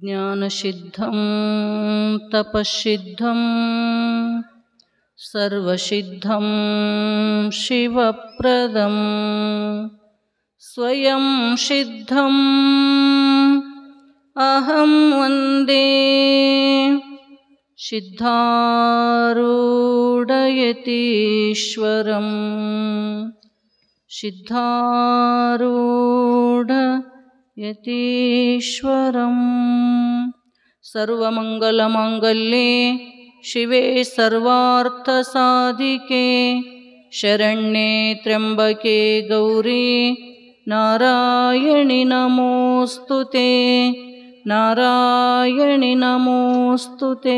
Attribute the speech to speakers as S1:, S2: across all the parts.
S1: ज्ञानसिद्धं तपस्सिद्धं सर्वसिद्धं शिवप्रदं स्वयं सिद्धं अहं वन्दे सिद्धारूढयतीश्वरं सिद्धारूढयतीश्वरं सर्वमङ्गलमाङ्गल्ये शिवे सर्वार्थसाधिके शरण्ये त्र्यम्बके गौरी नारायणि नमोस्तुते ನಾರಾಯಣಿ ನಮೋಸ್ತುತೆ.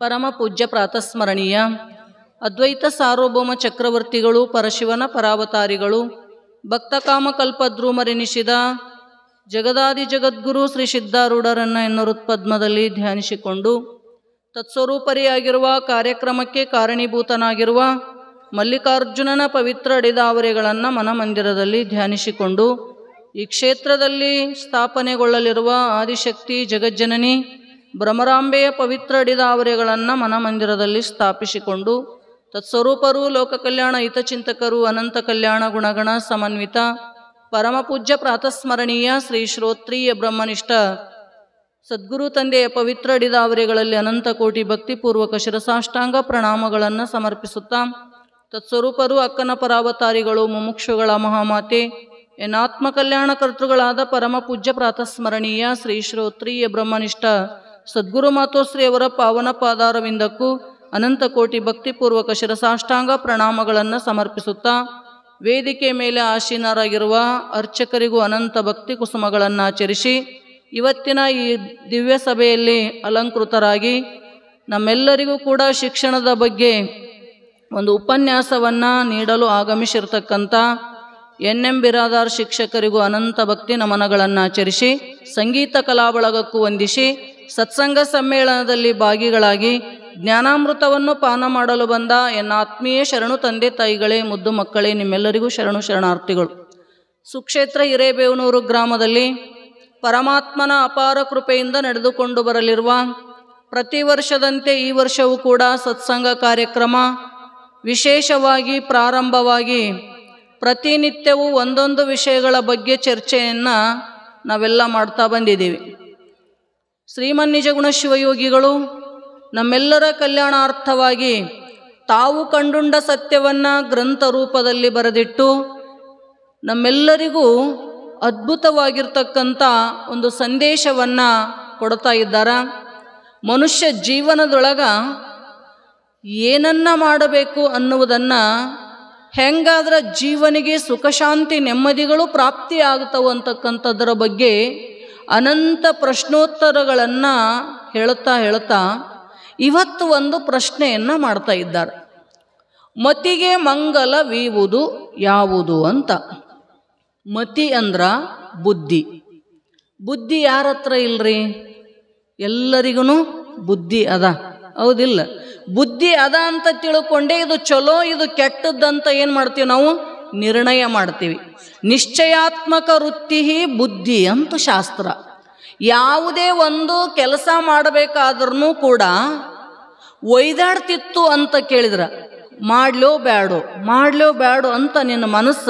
S1: ಪರಮ ಪೂಜ್ಯ ಪ್ರಾತಸ್ಮರಣೀಯ ಅದ್ವೈತ ಸಾರ್ವಭೌಮ ಚಕ್ರವರ್ತಿಗಳು ಪರಶಿವನ ಪರಾವತಾರಿಗಳು ಭಕ್ತಕಾಮಕಲ್ಪದ್ರೂಮರೆನಿಸಿದ ಜಗದಾದಿ ಜಗದ್ಗುರು ಶ್ರೀ ಸಿದ್ಧಾರೂಢರನ್ನು ಎನ್ನರುತ್ಪದ್ಮದಲ್ಲಿ ಧ್ಯಾನಿಸಿಕೊಂಡು ತತ್ಸ್ವರೂಪರಿಯಾಗಿರುವ ಕಾರ್ಯಕ್ರಮಕ್ಕೆ ಕಾರಣೀಭೂತನಾಗಿರುವ ಮಲ್ಲಿಕಾರ್ಜುನನ ಪವಿತ್ರ ಅಡಿದಾವರೆಗಳನ್ನು ಮನಮಂದಿರದಲ್ಲಿ ಧ್ಯಾನಿಸಿಕೊಂಡು ಈ ಕ್ಷೇತ್ರದಲ್ಲಿ ಸ್ಥಾಪನೆಗೊಳ್ಳಲಿರುವ ಆದಿಶಕ್ತಿ ಜಗಜ್ಜನನಿ ಭ್ರಮರಾಂಬೆಯ ಪವಿತ್ರ ಅಡಿದಾವರೆಗಳನ್ನು ಮನಮಂದಿರದಲ್ಲಿ ಸ್ಥಾಪಿಸಿಕೊಂಡು ತತ್ಸ್ವರೂಪರು ಲೋಕ ಕಲ್ಯಾಣ ಹಿತಚಿಂತಕರು ಅನಂತ ಕಲ್ಯಾಣ ಗುಣಗಣ ಸಮನ್ವಿತ ಪರಮಪೂಜ್ಯ ಪ್ರಾತಸ್ಮರಣೀಯ ಶ್ರೀ ಶ್ರೋತ್ರೀಯ ಬ್ರಹ್ಮನಿಷ್ಠ ಸದ್ಗುರು ತಂದೆಯ ಪವಿತ್ರ ಅಡಿದಾವರೆಗಳಲ್ಲಿ ಅನಂತ ಕೋಟಿ ಭಕ್ತಿಪೂರ್ವಕ ಶಿರಸಾಷ್ಟಾಂಗ ಪ್ರಣಾಮಗಳನ್ನು ಸಮರ್ಪಿಸುತ್ತಾ ತತ್ಸ್ವರೂಪರು ಅಕ್ಕನ ಪರಾವತಾರಿಗಳು ಮುಮುಕ್ಷುಗಳ ಮಹಾಮಾತೆ ಎನ್ನಾತ್ಮ ಕಲ್ಯಾಣ ಕರ್ತೃಗಳಾದ ಪರಮ ಪೂಜ್ಯ ಪ್ರಾತಸ್ಮರಣೀಯ ಶ್ರೀ ಶ್ರೋತ್ರೀಯ ಬ್ರಹ್ಮನಿಷ್ಠ ಸದ್ಗುರು ಮಾತೋಶ್ರೀಯವರ ಪಾವನ ಪಾದಾರವಿಂದಕ್ಕೂ ಅನಂತ ಕೋಟಿ ಭಕ್ತಿಪೂರ್ವಕ ಶಿರಸಾಷ್ಟಾಂಗ ಪ್ರಣಾಮಗಳನ್ನು ಸಮರ್ಪಿಸುತ್ತಾ ವೇದಿಕೆ ಮೇಲೆ ಆಸೀನರಾಗಿರುವ ಅರ್ಚಕರಿಗೂ ಅನಂತ ಭಕ್ತಿ ಕುಸುಮಗಳನ್ನು ಆಚರಿಸಿ ಇವತ್ತಿನ ಈ ದಿವ್ಯ ಸಭೆಯಲ್ಲಿ ಅಲಂಕೃತರಾಗಿ ನಮ್ಮೆಲ್ಲರಿಗೂ ಕೂಡ ಶಿಕ್ಷಣದ ಬಗ್ಗೆ ಒಂದು ಉಪನ್ಯಾಸವನ್ನು ನೀಡಲು ಆಗಮಿಸಿರ್ತಕ್ಕಂಥ ಎನ್ ಬಿರಾದಾರ್ ಶಿಕ್ಷಕರಿಗೂ ಅನಂತ ಭಕ್ತಿ ನಮನಗಳನ್ನು ಆಚರಿಸಿ ಸಂಗೀತ ಕಲಾ ಬಳಗಕ್ಕೂ ವಂದಿಸಿ ಸತ್ಸಂಗ ಸಮ್ಮೇಳನದಲ್ಲಿ ಭಾಗಿಗಳಾಗಿ ಜ್ಞಾನಾಮೃತವನ್ನು ಪಾನ ಮಾಡಲು ಬಂದ ಎನ್ನ ಆತ್ಮೀಯ ಶರಣು ತಂದೆ ತಾಯಿಗಳೇ ಮುದ್ದು ಮಕ್ಕಳೇ ನಿಮ್ಮೆಲ್ಲರಿಗೂ ಶರಣು ಶರಣಾರ್ಥಿಗಳು. ಸುಕ್ಷೇತ್ರ ಹಿರೇಬೇವನೂರು ಗ್ರಾಮದಲ್ಲಿ ಪರಮಾತ್ಮನ ಅಪಾರ ಕೃಪೆಯಿಂದ ನಡೆದುಕೊಂಡು ಬರಲಿರುವ ಪ್ರತಿ ವರ್ಷದಂತೆ ಈ ವರ್ಷವೂ ಕೂಡ ಸತ್ಸಂಗ ಕಾರ್ಯಕ್ರಮ ವಿಶೇಷವಾಗಿ ಪ್ರಾರಂಭವಾಗಿ ಪ್ರತಿನಿತ್ಯವೂ ಒಂದೊಂದು ವಿಷಯಗಳ ಬಗ್ಗೆ ಚರ್ಚೆಯನ್ನು ನಾವೆಲ್ಲ ಮಾಡ್ತಾ ಬಂದಿದ್ದೀವಿ. ಶ್ರೀಮನ್ನಿಜಗುಣ ಶಿವಯೋಗಿಗಳು ನಮ್ಮೆಲ್ಲರ ಕಲ್ಯಾಣಾರ್ಥವಾಗಿ ತಾವು ಕಂಡುಂಡ ಸತ್ಯವನ್ನು ಗ್ರಂಥ ರೂಪದಲ್ಲಿ ಬರೆದಿಟ್ಟು ನಮ್ಮೆಲ್ಲರಿಗೂ ಅದ್ಭುತವಾಗಿರ್ತಕ್ಕಂಥ ಒಂದು ಸಂದೇಶವನ್ನು ಕೊಡ್ತಾ ಇದ್ದಾರೆ. ಮನುಷ್ಯ ಜೀವನದೊಳಗ ಏನನ್ನ ಮಾಡಬೇಕು ಅನ್ನುವುದನ್ನು ಹೆಂಗಾದ್ರೆ ಜೀವನಿಗೆ ಸುಖ ಶಾಂತಿ ನೆಮ್ಮದಿಗಳು ಪ್ರಾಪ್ತಿಯಾಗ್ತವೆ ಅಂತಕ್ಕಂಥದ್ರ ಬಗ್ಗೆ ಅನಂತ ಪ್ರಶ್ನೋತ್ತರಗಳನ್ನು ಹೇಳ್ತಾ ಇವತ್ತು ಒಂದು ಪ್ರಶ್ನೆಯನ್ನು ಮಾಡ್ತಾ ಇದ್ದಾರೆ. ಮತಿಗೆ ಮಂಗಲವೀವುದು ಯಾವುದು ಅಂತ. ಮತಿ ಅಂದ್ರ ಬುದ್ಧಿ. ಬುದ್ಧಿ ಯಾರ ಹತ್ರ ಇಲ್ರಿ? ಎಲ್ಲರಿಗೂ ಬುದ್ಧಿ ಅದ, ಹೌದಿಲ್ಲ? ಬುದ್ಧಿ ಅದ ಅಂತ ತಿಳ್ಕೊಂಡೆ ಇದು ಚಲೋ ಇದು ಕೆಟ್ಟದ್ದಂತ ಏನು ಮಾಡ್ತೀವಿ ನಾವು? ನಿರ್ಣಯ ಮಾಡ್ತೀವಿ. ನಿಶ್ಚಯಾತ್ಮಕ ವೃತ್ತಿ ಬುದ್ಧಿ ಅಂತ ಶಾಸ್ತ್ರ. ಯಾವುದೇ ಒಂದು ಕೆಲಸ ಮಾಡಬೇಕಾದ್ರೂ ಕೂಡ ಒಯ್ದಾಡ್ತಿತ್ತು ಅಂತ ಕೇಳಿದ್ರ ಮಾಡ್ಲೋ ಬ್ಯಾಡೋ ಅಂತ ನಿನ್ನ ಮನಸ್ಸ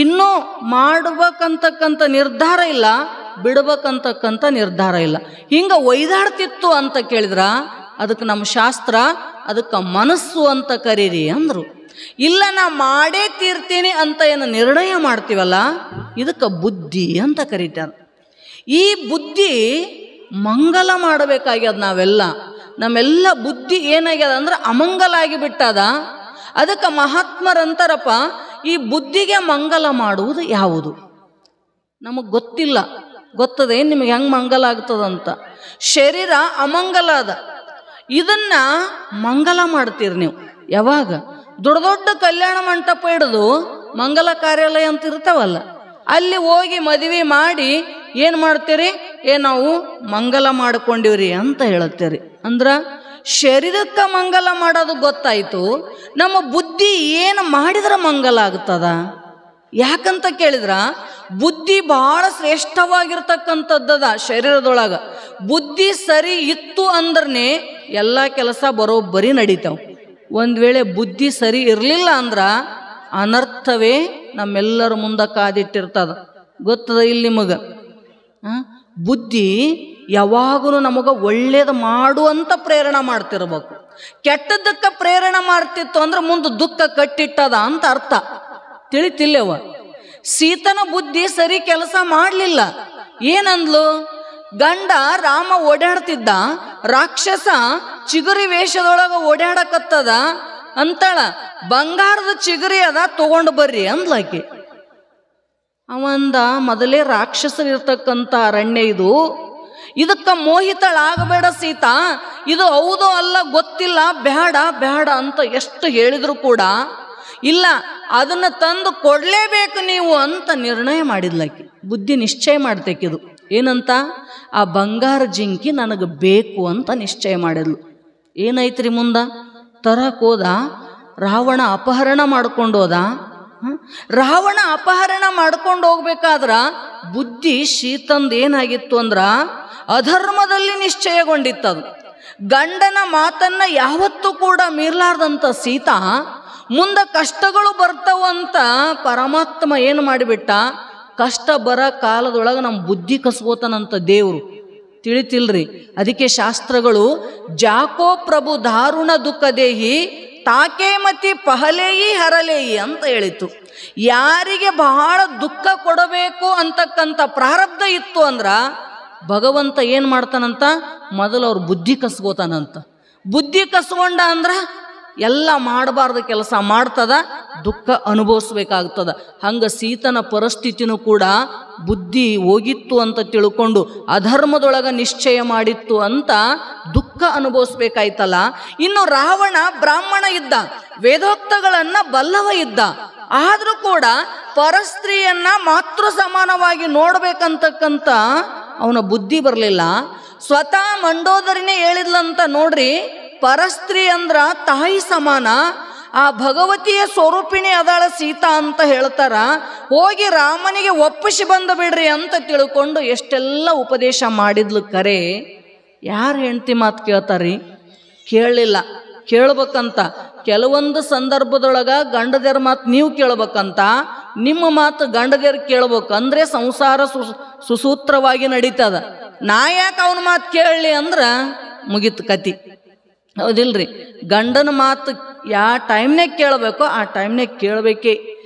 S1: ಇನ್ನೂ ಮಾಡ್ಬೇಕಂತಕ್ಕಂಥ ನಿರ್ಧಾರ ಇಲ್ಲ, ಬಿಡ್ಬೇಕಂತಕ್ಕಂಥ ನಿರ್ಧಾರ ಇಲ್ಲ. ಹಿಂಗೆ ಒಯ್ದಾಡ್ತಿತ್ತು ಅಂತ ಕೇಳಿದ್ರ ಅದಕ್ಕೆ ನಮ್ಮ ಶಾಸ್ತ್ರ ಅದಕ್ಕೆ ಮನಸ್ಸು ಅಂತ ಕರೀರಿ ಅಂದರು. ಇಲ್ಲ ನಾ ಮಾಡೇ ತೀರ್ತೀನಿ ಅಂತ ಏನು ನಿರ್ಣಯ ಮಾಡ್ತೀವಲ್ಲ ಇದಕ್ಕೆ ಬುದ್ಧಿ ಅಂತ ಕರೀತಾರೆ. ಈ ಬುದ್ಧಿ ಮಂಗಲ ಮಾಡಬೇಕಾಗ್ಯದ. ನಮ್ಮೆಲ್ಲ ಬುದ್ಧಿ ಏನಾಗ್ಯದ ಅಂದ್ರೆ ಅಮಂಗಲ ಆಗಿಬಿಟ್ಟದ. ಅದಕ್ಕೆ ಮಹಾತ್ಮರಂತಾರಪ್ಪ ಈ ಬುದ್ಧಿಗೆ ಮಂಗಲ ಮಾಡುವುದು ಯಾವುದು? ನಮಗೆ ಗೊತ್ತಿಲ್ಲ. ಗೊತ್ತದೆ ನಿಮಗೆ ಹೆಂಗೆ ಮಂಗಲ ಆಗ್ತದಂತ? ಶರೀರ ಅಮಂಗಲ ಅದ, ಇದನ್ನ ಮಂಗಲ ಮಾಡ್ತೀರಿ ನೀವು. ಯಾವಾಗ? ದೊಡ್ಡ ದೊಡ್ಡ ಕಲ್ಯಾಣ ಮಂಟಪ ಹಿಡಿದು ಮಂಗಲ ಕಾರ್ಯಾಲಯ ಅಂತ ಇರ್ತಾವಲ್ಲ, ಅಲ್ಲಿ ಹೋಗಿ ಮದುವೆ ಮಾಡಿ ಏನು ಮಾಡ್ತೀರಿ? ನಾವು ಮಂಗಲ ಮಾಡ್ಕೊಂಡಿವ್ರಿ ಅಂತ ಹೇಳುತ್ತೀರಿ. ಅಂದ್ರೆ ಶರೀರಕ್ಕೆ ಮಂಗಲ ಮಾಡೋದು ಗೊತ್ತಾಯಿತು, ನಮ್ಮ ಬುದ್ಧಿ ಏನು ಮಾಡಿದ್ರೆ ಮಂಗಲ ಆಗ್ತದ? ಯಾಕಂತ ಕೇಳಿದ್ರ ಬುದ್ಧಿ ಬಹಳ ಶ್ರೇಷ್ಠವಾಗಿರ್ತಕ್ಕಂಥದ್ದದ ಶರೀರದೊಳಗ. ಬುದ್ಧಿ ಸರಿ ಇತ್ತು ಅಂದ್ರೆ ಎಲ್ಲ ಕೆಲಸ ಬರೋಬ್ಬರಿ ನಡೀತಾವ. ಒಂದು ವೇಳೆ ಬುದ್ಧಿ ಸರಿ ಇರಲಿಲ್ಲ ಅಂದ್ರೆ ಅನರ್ಥವೇ ನಮ್ಮೆಲ್ಲರ ಮುಂದೆ ಕಾದಿಟ್ಟಿರ್ತದ. ಗೊತ್ತದ ಇಲ್ಲಿ ನಿಮಗೆ? ಬುದ್ಧಿ ಯಾವಾಗಲೂ ನಮಗೆ ಒಳ್ಳೇದು ಮಾಡುವಂತ ಪ್ರೇರಣೆ ಮಾಡ್ತಿರ್ಬೇಕು. ಕೆಟ್ಟದ್ದಕ್ಕೆ ಪ್ರೇರಣೆ ಮಾಡ್ತಿತ್ತು ಅಂದ್ರೆ ಮುಂದೆ ದುಃಖ ಕಟ್ಟಿಟ್ಟದ ಅಂತ ಅರ್ಥ. ತಿಳಿತಿಲ್ಲವ? ಸೀತನ ಬುದ್ಧಿ ಸರಿ ಕೆಲಸ ಮಾಡಲಿಲ್ಲ. ಏನಂದ್ಲು? ಗಂಡ ರಾಮ ಓಡಾಡ್ತಿದ್ದ, ರಾಕ್ಷಸ ಚಿಗುರಿ ವೇಷದೊಳಗ ಓಡಾಡಕತ್ತದ ಅಂತಳ. ಬಂಗಾರದ ಚಿಗುರಿ ಅದ, ತಗೊಂಡು ಬರ್ರಿ ಅಂದ್ಲಾಕಿ. ಅವಂದ ಮೊದಲೇ ರಾಕ್ಷಸರಿರ್ತಕ್ಕಂಥ ಅರಣ್ಯ ಇದು, ಇದಕ್ಕೆ ಮೋಹಿತಳಾಗಬೇಡ ಸೀತಾ, ಇದು ಹೌದೋ ಅಲ್ಲ ಗೊತ್ತಿಲ್ಲ, ಬೇಡ ಬೇಡ ಅಂತ ಎಷ್ಟು ಹೇಳಿದ್ರು ಕೂಡ ಇಲ್ಲ, ಅದನ್ನು ತಂದು ಕೊಡಲೇಬೇಕು ನೀವು ಅಂತ ನಿರ್ಣಯ ಮಾಡಿದ್ಲಾಕಿ. ಬುದ್ಧಿ ನಿಶ್ಚಯ ಮಾಡ್ತೇಕಿದು. ಏನಂತ? ಆ ಬಂಗಾರ ಜಿಂಕಿ ನನಗೆ ಬೇಕು ಅಂತ ನಿಶ್ಚಯ ಮಾಡಿದ್ಲು. ಏನಾಯ್ತ್ರಿ ಮುಂದೆ? ತರಕ್ಕೆ ಹೋದ, ರಾವಣ ಅಪಹರಣ ಮಾಡ್ಕೊಂಡು ಹೋದ. ರಾವಣ ಅಪಹರಣ ಮಾಡ್ಕೊಂಡು ಹೋಗ್ಬೇಕಾದ್ರ ಬುದ್ಧಿ ಸೀತಂದು ಏನಾಗಿತ್ತು ಅಂದ್ರ ಅಧರ್ಮದಲ್ಲಿ ನಿಶ್ಚಯಗೊಂಡಿತ್ತದು. ಗಂಡನ ಮಾತನ್ನ ಯಾವತ್ತೂ ಕೂಡ ಮೀರ್ಲಾರ್ದಂಥ ಸೀತಾ ಮುಂದೆ ಕಷ್ಟಗಳು ಬರ್ತಾವಂತ ಪರಮಾತ್ಮ ಏನು ಮಾಡಿಬಿಟ್ಟ, ಕಷ್ಟ ಬರ ಕಾಲದೊಳಗೆ ನಮ್ಮ ಬುದ್ಧಿ ಕಸ್ಕೋತಾನಂತ ದೇವರು. ತಿಳಿತಿಲ್ರಿ? ಅದಕ್ಕೆ ಶಾಸ್ತ್ರಗಳು ಜಾಕೋ ಪ್ರಭು ದಾರುಣ ದುಃಖ ದೇಹಿ ತಾಕೆ ಮತಿ ಪಹಲೇಯಿ ಹರಲೇಯಿ ಅಂತ ಹೇಳಿತು. ಯಾರಿಗೆ ಬಹಳ ದುಃಖ ಕೊಡಬೇಕು ಅಂತಕ್ಕಂಥ ಪ್ರಾರಬ್ಧ ಇತ್ತು ಅಂದ್ರ ಭಗವಂತ ಏನು ಮಾಡ್ತಾನಂತ, ಮೊದಲು ಅವ್ರ ಬುದ್ಧಿ ಕಸ್ಕೋತಾನಂತ. ಬುದ್ಧಿ ಕಸ್ಕೊಂಡ ಅಂದ್ರ ಎಲ್ಲ ಮಾಡಬಾರ್ದು ಕೆಲಸ ಮಾಡ್ತದ, ದುಃಖ ಅನುಭವಿಸ್ಬೇಕಾಗ್ತದ. ಹಂಗೆ ಸೀತನ ಪರಿಸ್ಥಿತಿನೂ ಕೂಡ ಬುದ್ಧಿ ಹೋಗಿತ್ತು ಅಂತ ತಿಳ್ಕೊಂಡು ಅಧರ್ಮದೊಳಗೆ ನಿಶ್ಚಯ ಮಾಡಿತ್ತು ಅಂತ ದುಃಖ ಅನುಭವಿಸ್ಬೇಕಾಯ್ತಲ್ಲ. ಇನ್ನು ರಾವಣ ಬ್ರಾಹ್ಮಣ ಇದ್ದ, ವೇದೋಕ್ತಗಳನ್ನು ಬಲ್ಲವ ಇದ್ದ, ಆದರೂ ಕೂಡ ಪರಸ್ತ್ರೀಯನ್ನ ಮಾತೃ ಸಮಾನವಾಗಿ ನೋಡ್ಬೇಕಂತಕ್ಕಂಥ ಅವನ ಬುದ್ಧಿ ಬರಲಿಲ್ಲ. ಸ್ವತಃ ಮಂಡೋದರಿನೇ ಹೇಳಿದ್ಲಂತ ನೋಡ್ರಿ, ಪರಸ್ತ್ರೀ ಅಂದ್ರ ತಾಯಿ ಸಮಾನ, ಆ ಭಗವತಿಯ ಸ್ವರೂಪಿಣಿ ಅದಾಳ ಸೀತಾ ಅಂತ ಹೇಳ್ತಾರ. ಹೋಗಿ ರಾಮನಿಗೆ ಒಪ್ಪಿಸಿ ಬಂದು ಬಿಡ್ರಿ ಅಂತ ತಿಳ್ಕೊಂಡು ಎಷ್ಟೆಲ್ಲ ಉಪದೇಶ ಮಾಡಿದ್ಲು. ಕರೆ ಯಾರು ಹೆಂಡತಿ ಮಾತು ಕೇಳ್ತಾರ್ರಿ? ಕೇಳಲಿಲ್ಲ. ಕೇಳ್ಬೇಕಂತ ಕೆಲವೊಂದು ಸಂದರ್ಭದೊಳಗ ಗಂಡದೇರ ಮಾತು ನೀವು ಕೇಳ್ಬೇಕಂತ, ನಿಮ್ಮ ಮಾತು ಗಂಡದೇರ್ ಕೇಳ್ಬೇಕು. ಅಂದ್ರೆ ಸಂಸಾರ ಸುಸೂತ್ರವಾಗಿ ನಡೀತದ. ನಾ ಯಾಕೆ ಅವನ ಮಾತು ಕೇಳಲಿ ಅಂದ್ರೆ ಮುಗಿತು ಕತಿ. ಹೌದಿಲ್ರಿ? ಗಂಡನ ಮಾತು ಯಾವ ಟೈಮ್ನಾಗ ಕೇಳಬೇಕೋ ಆ ಟೈಮ್ನಾಗ ಕೇಳಬೇಕೇ.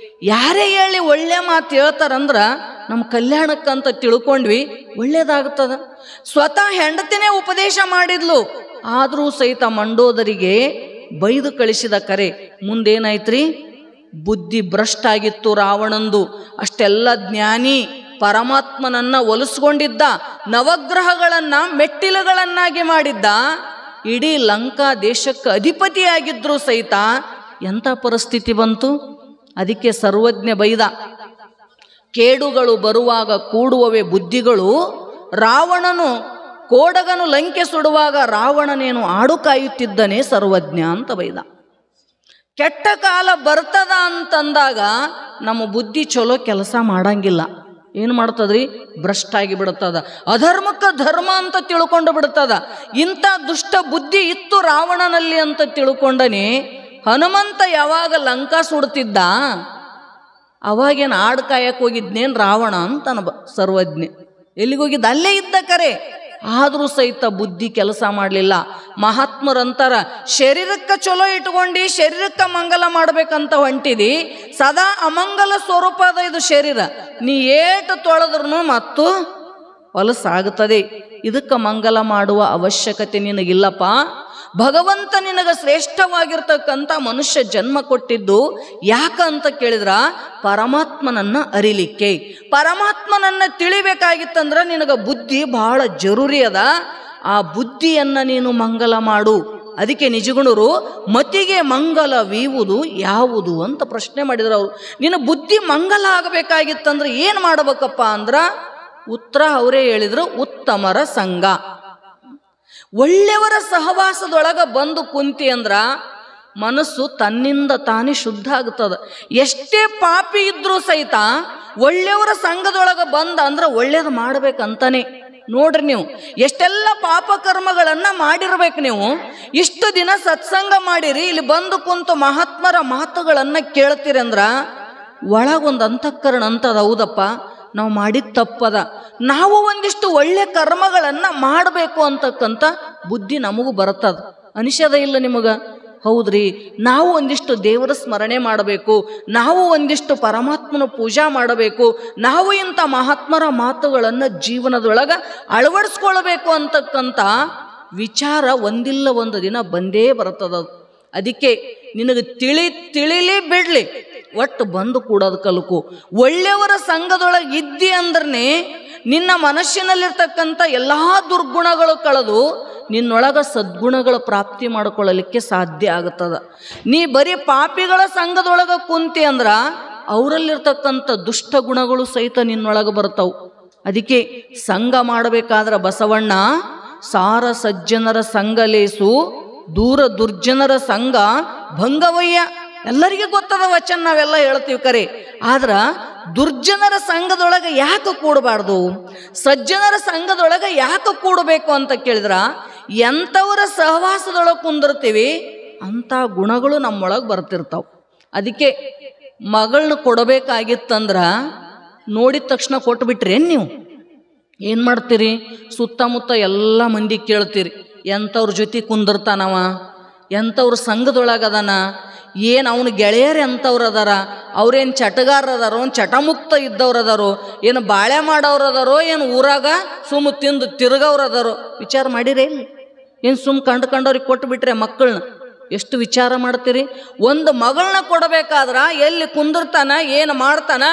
S1: ಯಾರೇ ಹೇಳಿ ಒಳ್ಳೆ ಮಾತು ಹೇಳ್ತಾರಂದ್ರೆ ನಮ್ಮ ಕಲ್ಯಾಣಕ್ಕಂತ ತಿಳ್ಕೊಂಡ್ವಿ, ಒಳ್ಳೇದಾಗ್ತದ. ಸ್ವತಃ ಹೆಂಡತಿನೇ ಉಪದೇಶ ಮಾಡಿದ್ಲು, ಆದರೂ ಸಹಿತ ಮಂಡೋದರಿಗೆ ಬೈದು ಕಳಿಸಿದ. ಕರೆ ಮುಂದೇನಾಯ್ತ್ರಿ? ಬುದ್ಧಿ ಭ್ರಷ್ಟ ಆಗಿತ್ತು ರಾವಣಂದು. ಅಷ್ಟೆಲ್ಲ ಜ್ಞಾನಿ ಪರಮಾತ್ಮನನ್ನ ಒಲಿಸ್ಕೊಂಡಿದ್ದ, ನವಗ್ರಹಗಳನ್ನ ಮೆಟ್ಟಿಲುಗಳನ್ನಾಗಿ ಮಾಡಿದ್ದ, ಇಡೀ ಲಂಕಾ ದೇಶಕ್ಕೆ ಅಧಿಪತಿಯಾಗಿದ್ರು ಸಹಿತ ಎಂಥ ಪರಿಸ್ಥಿತಿ ಬಂತು? ಅದಕ್ಕೆ ಸರ್ವಜ್ಞ ಬೈದ, ಕೇಡುಗಳು ಬರುವಾಗ ಕೂಡುವವೆ ಬುದ್ಧಿಗಳು, ರಾವಣನು ಕೋಡಗನು ಲಂಕೆ ಸುಡುವಾಗ ರಾವಣನೇನು ಆಡು ಕಾಯುತ್ತಿದ್ದನೇ ಸರ್ವಜ್ಞ ಅಂತ ಬೈದ. ಕೆಟ್ಟ ಕಾಲ ಬರ್ತದ ಅಂತಂದಾಗ ನಮ್ಮ ಬುದ್ಧಿ ಚಲೋ ಕೆಲಸ ಮಾಡಂಗಿಲ್ಲ. ಏನು ಮಾಡ್ತದ್ರಿ? ಭ್ರಷ್ಟ ಆಗಿ ಬಿಡುತ್ತದ. ಅಧರ್ಮಕ್ಕೆ ಧರ್ಮ ಅಂತ ತಿಳ್ಕೊಂಡು ಬಿಡುತ್ತದ. ಇಂಥ ದುಷ್ಟ ಬುದ್ಧಿ ಇತ್ತು ರಾವಣನಲ್ಲಿ ಅಂತ ತಿಳ್ಕೊಂಡನೆ ಹನುಮಂತ ಯಾವಾಗ ಲಂಕಾ ಸುಡ್ತಿದ್ದ ಅವಾಗೇನು ಆಡು ಕಾಯಕ್ಕೆ ಹೋಗಿದ್ನೇನು ರಾವಣ ಅಂತ ಸರ್ವಜ್ಞೆ. ಎಲ್ಲಿಗೋಗಿದ್ದ? ಅಲ್ಲೇ ಇದ್ದ. ಕರೆ ಆದರೂ ಸಹಿತ ಬುದ್ಧಿ ಕೆಲಸ ಮಾಡಲಿಲ್ಲ. ಮಹಾತ್ಮರಂತರ ಶರೀರಕ್ಕೆ ಚಲೋ ಇಟ್ಕೊಂಡು ಶರೀರಕ್ಕೆ ಮಂಗಲ ಮಾಡ್ಬೇಕಂತ ಹೊಂಟಿದಿ, ಸದಾ ಅಮಂಗಲ ಸ್ವರೂಪದ ಇದು ಶರೀರ. ನೀ ಏಟು ತೊಳೆದ್ರೂ ಮತ್ತು ಹೊಲಸಾಗುತ್ತದೆ. ಇದಕ್ಕೆ ಮಂಗಲ ಮಾಡುವ ಅವಶ್ಯಕತೆ ನಿನಗಿಲ್ಲಪ್ಪ. ಭಗವಂತ ನಿನಗ ಶ್ರೇಷ್ಠವಾಗಿರ್ತಕ್ಕಂಥ ಮನುಷ್ಯ ಜನ್ಮ ಕೊಟ್ಟಿದ್ದು ಯಾಕಂತ ಕೇಳಿದ್ರ ಪರಮಾತ್ಮನನ್ನ ಅರಿಲಿಕ್ಕೆ. ಪರಮಾತ್ಮನನ್ನ ತಿಳಿಬೇಕಾಗಿತ್ತಂದ್ರೆ ನಿನಗ ಬುದ್ಧಿ ಬಹಳ ಜರೂರಿ ಅದ. ಆ ಬುದ್ಧಿಯನ್ನ ನೀನು ಮಂಗಲ ಮಾಡು. ಅದಕ್ಕೆ ನಿಜಗುಣರು ಮತಿಗೆ ಮಂಗಲವೀವುದು ಯಾವುದು ಅಂತ ಪ್ರಶ್ನೆ ಮಾಡಿದ್ರು ಅವರು. ನಿನ್ನ ಬುದ್ಧಿ ಮಂಗಲ ಆಗಬೇಕಾಗಿತ್ತಂದ್ರೆ ಏನು ಮಾಡಬೇಕಪ್ಪ ಅಂದ್ರ ಉತ್ತರ ಅವರೇ ಹೇಳಿದ್ರು, ಉತ್ತಮರ ಸಂಘ. ಒಳ್ಳೆಯವರ ಸಹವಾಸದೊಳಗ ಬಂದು ಕುಂತಿ ಅಂದ್ರ ಮನಸ್ಸು ತನ್ನಿಂದ ತಾನೇ ಶುದ್ಧ ಆಗ್ತದ. ಎಷ್ಟೇ ಪಾಪಿ ಇದ್ರೂ ಸಹಿತ ಒಳ್ಳೆಯವರ ಸಂಘದೊಳಗೆ ಬಂದ ಅಂದ್ರೆ ಒಳ್ಳೇದು ಮಾಡ್ಬೇಕಂತಾನೆ. ನೋಡ್ರಿ, ನೀವು ಎಷ್ಟೆಲ್ಲ ಪಾಪ ಕರ್ಮಗಳನ್ನ ಮಾಡಿರ್ಬೇಕು. ನೀವು ಇಷ್ಟು ದಿನ ಸತ್ಸಂಗ ಮಾಡಿರಿ, ಇಲ್ಲಿ ಬಂದು ಕುಂತು ಮಹಾತ್ಮರ ಮಾತುಗಳನ್ನ ಕೇಳ್ತೀರಿ ಅಂದ್ರ ಒಳಗೊಂದು ಅಂತಃಕರಣ ಅಂತದ. ಹೌದಪ್ಪ, ನಾವು ಮಾಡಿದ ತಪ್ಪದ, ನಾವು ಒಂದಿಷ್ಟು ಒಳ್ಳೆ ಕರ್ಮಗಳನ್ನ ಮಾಡಬೇಕು ಅಂತಕ್ಕಂಥ ಬುದ್ಧಿ ನಮಗೂ ಬರ್ತದ. ಅನಿಷದ ಇಲ್ಲ ನಿಮಗ? ಹೌದ್ರಿ, ನಾವು ಒಂದಿಷ್ಟು ದೇವರ ಸ್ಮರಣೆ ಮಾಡಬೇಕು, ನಾವು ಒಂದಿಷ್ಟು ಪರಮಾತ್ಮನ ಪೂಜಾ ಮಾಡಬೇಕು, ನಾವು ಇಂಥ ಮಹಾತ್ಮರ ಮಾತುಗಳನ್ನು ಜೀವನದೊಳಗೆ ಅಳವಡಿಸ್ಕೊಳ್ಬೇಕು ಅಂತಕ್ಕಂಥ ವಿಚಾರ ಒಂದಿಲ್ಲ ಒಂದು ದಿನ ಬಂದೇ ಬರ್ತದ. ಅದಕ್ಕೆ ನಿನಗೆ ತಿಳಿಲಿ ಬಿಡ್ಲಿ, ಒಟ್ಟು ಬಂದು ಕೂಡೋದು ಕಲ್ಕು. ಒಳ್ಳೆಯವರ ಸಂಘದೊಳಗೆ ಇದ್ದಿ ಅಂದ್ರೆ ನಿನ್ನ ಮನಸ್ಸಿನಲ್ಲಿರ್ತಕ್ಕಂಥ ಎಲ್ಲ ದುರ್ಗುಣಗಳು ಕಳೆದು ನಿನ್ನೊಳಗ ಸದ್ಗುಣಗಳ ಪ್ರಾಪ್ತಿ ಮಾಡ್ಕೊಳ್ಳಲಿಕ್ಕೆ ಸಾಧ್ಯ ಆಗುತ್ತದ. ನೀ ಬರೀ ಪಾಪಿಗಳ ಸಂಘದೊಳಗೆ ಕುಂತಿ ಅಂದ್ರ ಅವರಲ್ಲಿರ್ತಕ್ಕಂಥ ದುಷ್ಟ ಗುಣಗಳು ಸಹಿತ ನಿನ್ನೊಳಗೆ ಬರ್ತಾವು. ಅದಕ್ಕೆ ಸಂಘ ಮಾಡಬೇಕಾದ್ರೆ ಬಸವಣ್ಣ ಸಾರ ಸಜ್ಜನರ ಸಂಘ ಲೇಸು, ದೂರ ದುರ್ಜನರ ಸಂಘ ಭಂಗವಯ್ಯ. ಎಲ್ಲರಿಗೂ ಗೊತ್ತದ ವಚನ, ನಾವೆಲ್ಲ ಹೇಳ್ತೀವಿ ಕರೆ. ಆದ್ರ ದುರ್ಜನರ ಸಂಘದೊಳಗೆ ಯಾಕೆ ಕೂಡಬಾರ್ದು, ಸಜ್ಜನರ ಸಂಘದೊಳಗೆ ಯಾಕೆ ಕೂಡಬೇಕು ಅಂತ ಕೇಳಿದ್ರ, ಎಂಥವರ ಸಹವಾಸದೊಳಗೆ ಕುಂದಿರ್ತೀವಿ ಅಂಥ ಗುಣಗಳು ನಮ್ಮೊಳಗೆ ಬರ್ತಿರ್ತಾವ. ಅದಕ್ಕೆ ಮಗಳನ್ನ ಕೊಡಬೇಕಾಗಿತ್ತಂದ್ರ ನೋಡಿದ ತಕ್ಷಣ ಕೊಟ್ಬಿಟ್ರೇನು ನೀವು? ಏನು ಮಾಡ್ತೀರಿ? ಸುತ್ತಮುತ್ತ ಎಲ್ಲ ಮಂದಿ ಕೇಳ್ತೀರಿ, ಎಂಥವ್ರ ಜೊತೆ ಕುಂದಿರ್ತಾನವ, ಎಂಥವ್ರ ಸಂಘದೊಳಗದಾನ, ಏನು ಅವನ ಗೆಳೆಯರು ಎಂಥವ್ರು ಅದಾರ, ಅವ್ರೇನು ಚಟಗಾರರದಾರೋ, ಚಟಮುಕ್ತ ಇದ್ದವ್ರು ಅದಾರೋ, ಏನು ಬಾಳೆ ಮಾಡೋರು ಅದಾರೋ, ಏನು ಊರಾಗ ಸುಮ್ಮ ತಿಂದು ತಿರುಗವ್ರು ಅದಾರೋ ವಿಚಾರ ಮಾಡಿರೇ? ಏನು ಸುಮ್ಮ ಕಂಡ್ರವ್ರಿಗೆ ಕೊಟ್ಟುಬಿಟ್ರೆ ಮಕ್ಕಳನ್ನ? ಎಷ್ಟು ವಿಚಾರ ಮಾಡ್ತೀರಿ? ಒಂದು ಮಗಳನ್ನ ಕೊಡಬೇಕಾದ್ರ ಎಲ್ಲಿ ಕುಂದಿರ್ತಾನ, ಏನು ಮಾಡ್ತಾನ,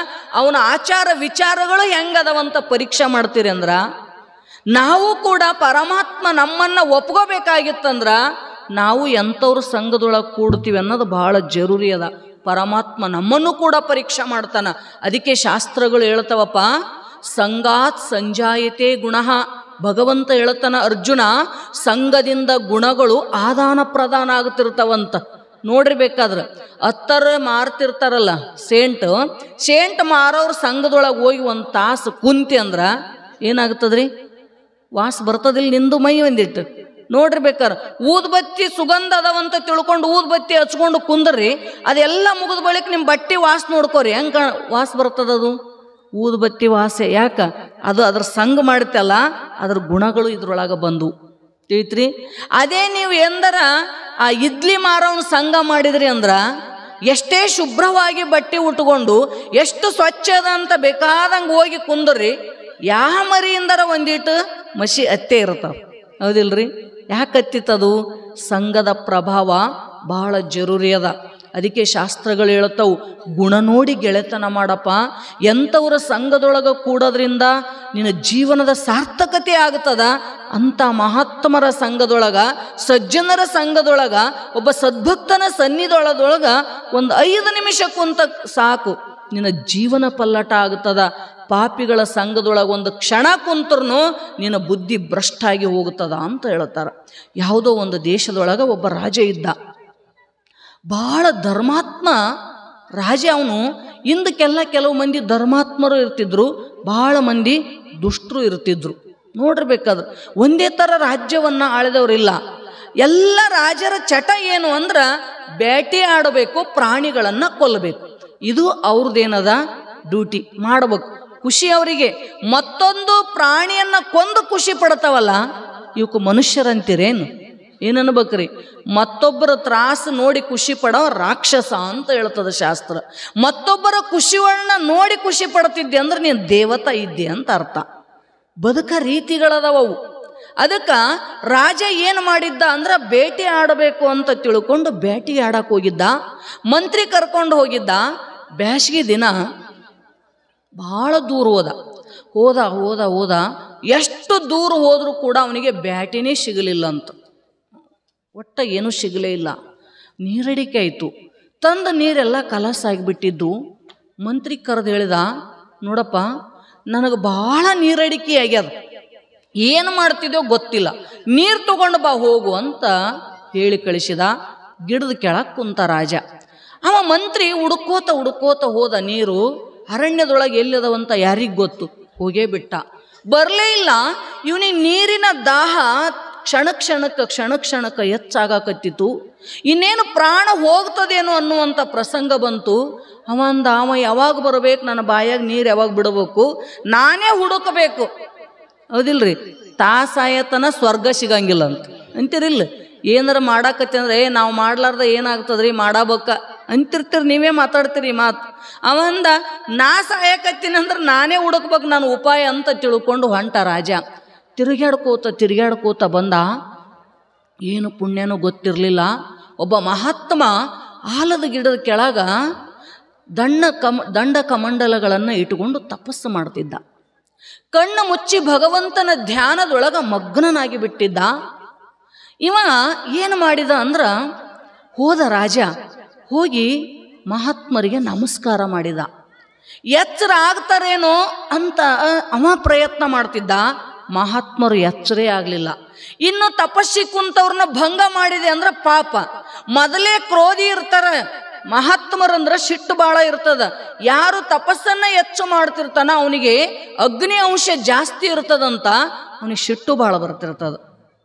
S1: ಅವನ ಆಚಾರ ವಿಚಾರಗಳು ಹೆಂಗದವಂತ ಪರೀಕ್ಷೆ ಮಾಡ್ತೀರಿ ಅಂದ್ರ, ನಾವು ಕೂಡ ಪರಮಾತ್ಮ ನಮ್ಮನ್ನ ಒಪ್ಕೋಬೇಕಾಗಿತ್ತಂದ್ರ ನಾವು ಎಂಥವ್ರ ಸಂಘದೊಳಗೆ ಕೂಡ್ತೀವಿ ಅನ್ನೋದು ಬಹಳ ಜರೂರಿ ಅದ. ಪರಮಾತ್ಮ ನಮ್ಮನ್ನು ಕೂಡ ಪರೀಕ್ಷೆ ಮಾಡ್ತಾನ. ಅದಕ್ಕೆ ಶಾಸ್ತ್ರಗಳು ಹೇಳ್ತವಪ್ಪ, ಸಂಗಾತ್ ಸಂಜಾಯತೆ ಗುಣ. ಭಗವಂತ ಹೇಳ್ತಾನ, ಅರ್ಜುನ, ಸಂಘದಿಂದ ಗುಣಗಳು ಆದಾನ ಪ್ರದಾನ ಆಗ್ತಿರ್ತಾವಂತ. ನೋಡ್ರಿ, ಬೇಕಾದ್ರೆ ಅತ್ತರ ಮಾರ್ತಿರ್ತಾರಲ್ಲ ಸೇಂಟ್ ಮಾರೋರು ಸಂಘದೊಳಗೆ ಹೋಗಿ ಒಂದು ತಾಸು ಕುಂತಿ ಅಂದ್ರ ಏನಾಗ್ತದ್ರಿ? ವಾಸ ಬರ್ತದಿಲ್ಲ ನಿಂದು ಮೈ ಒಂದಿಟ್ಟು. ನೋಡ್ರಿ, ಬೇಕಾರೆ ಊದ್ಬತ್ತಿ ಸುಗಂಧ ಅದಾವಂತ ತಿಳ್ಕೊಂಡು ಊದ್ಬತ್ತಿ ಹಚ್ಕೊಂಡು ಕುಂದ್ರಿ, ಅದೆಲ್ಲ ಮುಗಿದ ಬಳಿಕ ನಿಮ್ಮ ಬಟ್ಟೆ ವಾಸ ನೋಡ್ಕೋರಿ, ಹೆಂಗೆ ವಾಸ ಬರ್ತದದು? ಊದ್ಬತ್ತಿ ವಾಸೆ. ಯಾಕ? ಅದು ಅದ್ರ ಸಂಘ ಮಾಡ್ತಲ್ಲ, ಅದ್ರ ಗುಣಗಳು ಇದ್ರೊಳಗೆ ಬಂದು ತಿಳಿತ್ರಿ. ಅದೇ ನೀವು ಎಂದರ ಆ ಇಡ್ಲಿ ಮಾರೋನ್ ಸಂಘ ಮಾಡಿದ್ರಿ ಅಂದ್ರ ಎಷ್ಟೇ ಶುಭ್ರವಾಗಿ ಬಟ್ಟೆ ಉಟ್ಕೊಂಡು ಎಷ್ಟು ಸ್ವಚ್ಛ ಅದ ಅಂತ ಬೇಕಾದಂಗೆ ಹೋಗಿ ಕುಂದ್ರಿ, ಯಾವ ಮರಿಯಿಂದರ ಒಂದಿಟ್ಟು ಮಸಿ ಅತ್ತೆ ಇರ್ತಾವ. ಹೌದಿಲ್ರಿ? ಯಾಕೆ ಹತ್ತಿತ್ತದು? ಸಂಘದ ಪ್ರಭಾವ ಬಹಳ ಜರೂರಿ ಅದ. ಅದಕ್ಕೆ ಶಾಸ್ತ್ರಗಳು ಹೇಳ್ತಾವು, ಗುಣ ನೋಡಿ ಗೆಳೆತನ ಮಾಡಪ್ಪ. ಎಂಥವ್ರ ಸಂಘದೊಳಗೆ ಕೂಡೋದ್ರಿಂದ ನಿನ್ನ ಜೀವನದ ಸಾರ್ಥಕತೆ ಆಗ್ತದ. ಅಂಥ ಮಹಾತ್ಮರ ಸಂಘದೊಳಗ, ಸಜ್ಜನರ ಸಂಘದೊಳಗ, ಒಬ್ಬ ಸದ್ಭಕ್ತನ ಸನ್ನಿಧೊಳದೊಳಗ ಒಂದು 5 ನಿಮಿಷ ಕುಂತ ಸಾಕು, ನಿನ್ನ ಜೀವನ ಪಲ್ಲಟ ಆಗ್ತದ. ಪಾಪಿಗಳ ಸಂಘದೊಳಗೆ ಒಂದು ಕ್ಷಣ ಕುಂತರೂ ನಿನ್ನ ಬುದ್ಧಿ ಭ್ರಷ್ಟಾಗಿ ಹೋಗುತ್ತದ ಅಂತ ಹೇಳ್ತಾರೆ. ಯಾವುದೋ ಒಂದು ದೇಶದೊಳಗೆ ಒಬ್ಬ ರಾಜ ಇದ್ದ, ಭಾಳ ಧರ್ಮಾತ್ಮ ರಾಜ. ಅವನು ಹಿಂದಕ್ಕೆಲ್ಲ ಕೆಲವು ಮಂದಿ ಧರ್ಮಾತ್ಮರು ಇರ್ತಿದ್ರು, ಭಾಳ ಮಂದಿ ದುಷ್ಟರು ಇರ್ತಿದ್ರು. ನೋಡಿರ್ಬೇಕಾದ್ರೆ ಒಂದೇ ಥರ ರಾಜ್ಯವನ್ನು ಆಳಿದವರಿಲ್ಲ. ಎಲ್ಲ ರಾಜರ ಚಟ ಏನು ಅಂದ್ರೆ ಬೇಟೆ ಆಡಬೇಕು, ಪ್ರಾಣಿಗಳನ್ನು ಕೊಲ್ಲಬೇಕು. ಇದು ಅವ್ರದ್ದೇನದ ಡ್ಯೂಟಿ ಮಾಡಬೇಕು. ಖುಷಿ ಅವರಿಗೆ. ಮತ್ತೊಂದು ಪ್ರಾಣಿಯನ್ನು ಕೊಂದು ಖುಷಿ ಪಡ್ತಾವಲ್ಲ, ಇವಕ್ಕೆ ಮನುಷ್ಯರಂತೀರೇನು? ಏನನ್ಬೇಕ್ರಿ? ಮತ್ತೊಬ್ಬರ ತ್ರಾಸು ನೋಡಿ ಖುಷಿ ಪಡೋ ರಾಕ್ಷಸ ಅಂತ ಹೇಳ್ತದ ಶಾಸ್ತ್ರ. ಮತ್ತೊಬ್ಬರ ಖುಷಿಗಳನ್ನ ನೋಡಿ ಖುಷಿ ಪಡ್ತಿದ್ದೆ ಅಂದ್ರೆ ನೀನು ದೇವತಾ ಇದ್ದೆ ಅಂತ ಅರ್ಥ. ಬದುಕ ರೀತಿಗಳದವು. ಅದಕ್ಕೆ ರಾಜ ಏನು ಮಾಡಿದ್ದ ಅಂದ್ರೆ ಬೇಟೆ ಆಡಬೇಕು ಅಂತ ತಿಳ್ಕೊಂಡು ಬೇಟೆ ಆಡಕ್ಕೆ ಹೋಗಿದ್ದ. ಮಂತ್ರಿ ಕರ್ಕೊಂಡು ಹೋಗಿದ್ದ. ಬ್ಯಾಸಿಗೆ ದಿನ ಭಾಳ ದೂರ ಹೋದ. ಎಷ್ಟು ದೂರ ಹೋದರೂ ಕೂಡ ಅವನಿಗೆ ಬ್ಯಾಟಿನೇ ಸಿಗಲಿಲ್ಲ ಅಂತ. ಒಟ್ಟ ಏನೂ ಸಿಗಲೇ ಇಲ್ಲ. ನೀರಡಿಕೆ ಆಯಿತು. ತಂದ ನೀರೆಲ್ಲ ಕಲಸಾಗಿಬಿಟ್ಟಿದ್ದು. ಮಂತ್ರಿ ಕರೆದು ಹೇಳಿದ, ನೋಡಪ್ಪ, ನನಗೆ ಭಾಳ ನೀರಡಿಕೆ ಆಗ್ಯದ, ಏನು ಮಾಡ್ತಿದ್ದೋ ಗೊತ್ತಿಲ್ಲ, ನೀರು ತಗೊಂಡು ಬಾ ಹೋಗು ಅಂತ ಹೇಳಿ ಕಳಿಸಿದ. ಗಿಡದ ಕೆಳಗೆ ಕುಂತ ರಾಜ. ಅವ ಮಂತ್ರಿ ಹುಡುಕೋತ ಹೋದ ನೀರು. ಅರಣ್ಯದೊಳಗೆ ಎಲ್ಲಿದವಂತ ಯಾರಿಗೆ ಗೊತ್ತು, ಹೋಗೇ ಬಿಟ್ಟ. ಬರಲೇ ಇಲ್ಲ. ಇವನಿಗೆ ನೀರಿನ ದಾಹ ಕ್ಷಣ ಕ್ಷಣಕ್ಕೆ ಹೆಚ್ಚಾಗಕತ್ತಿತ್ತು. ಇನ್ನೇನು ಪ್ರಾಣ ಹೋಗ್ತದೇನೋ ಅನ್ನುವಂಥ ಪ್ರಸಂಗ ಬಂತು. ಅವ ಯಾವಾಗ ಬರಬೇಕು, ನನ್ನ ಬಾಯಾಗ ನೀರು ಯಾವಾಗ ಬಿಡಬೇಕು, ನಾನೇ ಹುಡುಕಬೇಕು. ಹೌದಿಲ್ರಿ? ತಾಸಾಯತನ ಸ್ವರ್ಗ ಸಿಗಂಗಿಲ್ಲ ಅಂತೀರಿಲ್ಲ. ಏನಾರ ಮಾಡಾಕತ್ತಿ ಅಂದ್ರೆ ನಾವು ಮಾಡ್ಲಾರ್ದ ಏನಾಗ್ತದ್ರಿ, ಮಾಡಬೇಕ ಅಂತಿರ್ತೀರಿ, ನೀವೇ ಮಾತಾಡ್ತೀರಿ ಮಾತು. ಅವಂದ ನಾ ಸಾಯಕತ್ತೀನಿ ಅಂದ್ರೆ ನಾನೇ ಹುಡುಕ್ಬೇಕು ನಾನು ಉಪಾಯ ಅಂತ ತಿಳ್ಕೊಂಡು ಹೊಂಟ ರಾಜ. ತಿರುಗಾಡ್ಕೋತ ಬಂದ. ಏನು ಪುಣ್ಯನೂ ಗೊತ್ತಿರಲಿಲ್ಲ. ಒಬ್ಬ ಮಹಾತ್ಮ ಆಲದ ಗಿಡದ ಕೆಳಗ ದಂಡ ಕಮಂಡಲಗಳನ್ನು ಇಟ್ಟುಕೊಂಡು ತಪಸ್ಸು ಮಾಡ್ತಿದ್ದ. ಕಣ್ಣು ಮುಚ್ಚಿ ಭಗವಂತನ ಧ್ಯಾನದೊಳಗ ಮಗ್ನನಾಗಿ ಬಿಟ್ಟಿದ್ದ. ಇವ ಏನು ಮಾಡಿದ ಅಂದ್ರ, ಹೋದ ರಾಜ ಹೋಗಿ ಮಹಾತ್ಮರಿಗೆ ನಮಸ್ಕಾರ ಮಾಡಿದ. ಎಚ್ಚರ ಆಗ್ತಾರೇನೋ ಅಂತ ಅವ ಪ್ರಯತ್ನ ಮಾಡ್ತಿದ್ದ. ಮಹಾತ್ಮರು ಎಚ್ಚರೇ ಆಗಲಿಲ್ಲ. ಇನ್ನು ತಪಸ್ಸಿ ಕುಂತವ್ರನ್ನ ಭಂಗ ಮಾಡಿದೆ ಅಂದ್ರೆ ಪಾಪ. ಮೊದಲೇ ಕ್ರೋಧಿ ಇರ್ತಾರೆ ಮಹಾತ್ಮರಂದ್ರೆ, ಸಿಟ್ಟು ಭಾಳ ಇರ್ತದ. ಯಾರು ತಪಸ್ಸನ್ನ ಹೆಚ್ಚು ಮಾಡ್ತಿರ್ತಾನ ಅವನಿಗೆ ಅಗ್ನಿ ಅಂಶ ಜಾಸ್ತಿ ಇರ್ತದಂತ, ಅವನಿಗೆ ಸಿಟ್ಟು ಭಾಳ ಬರ್ತಿರ್ತದ.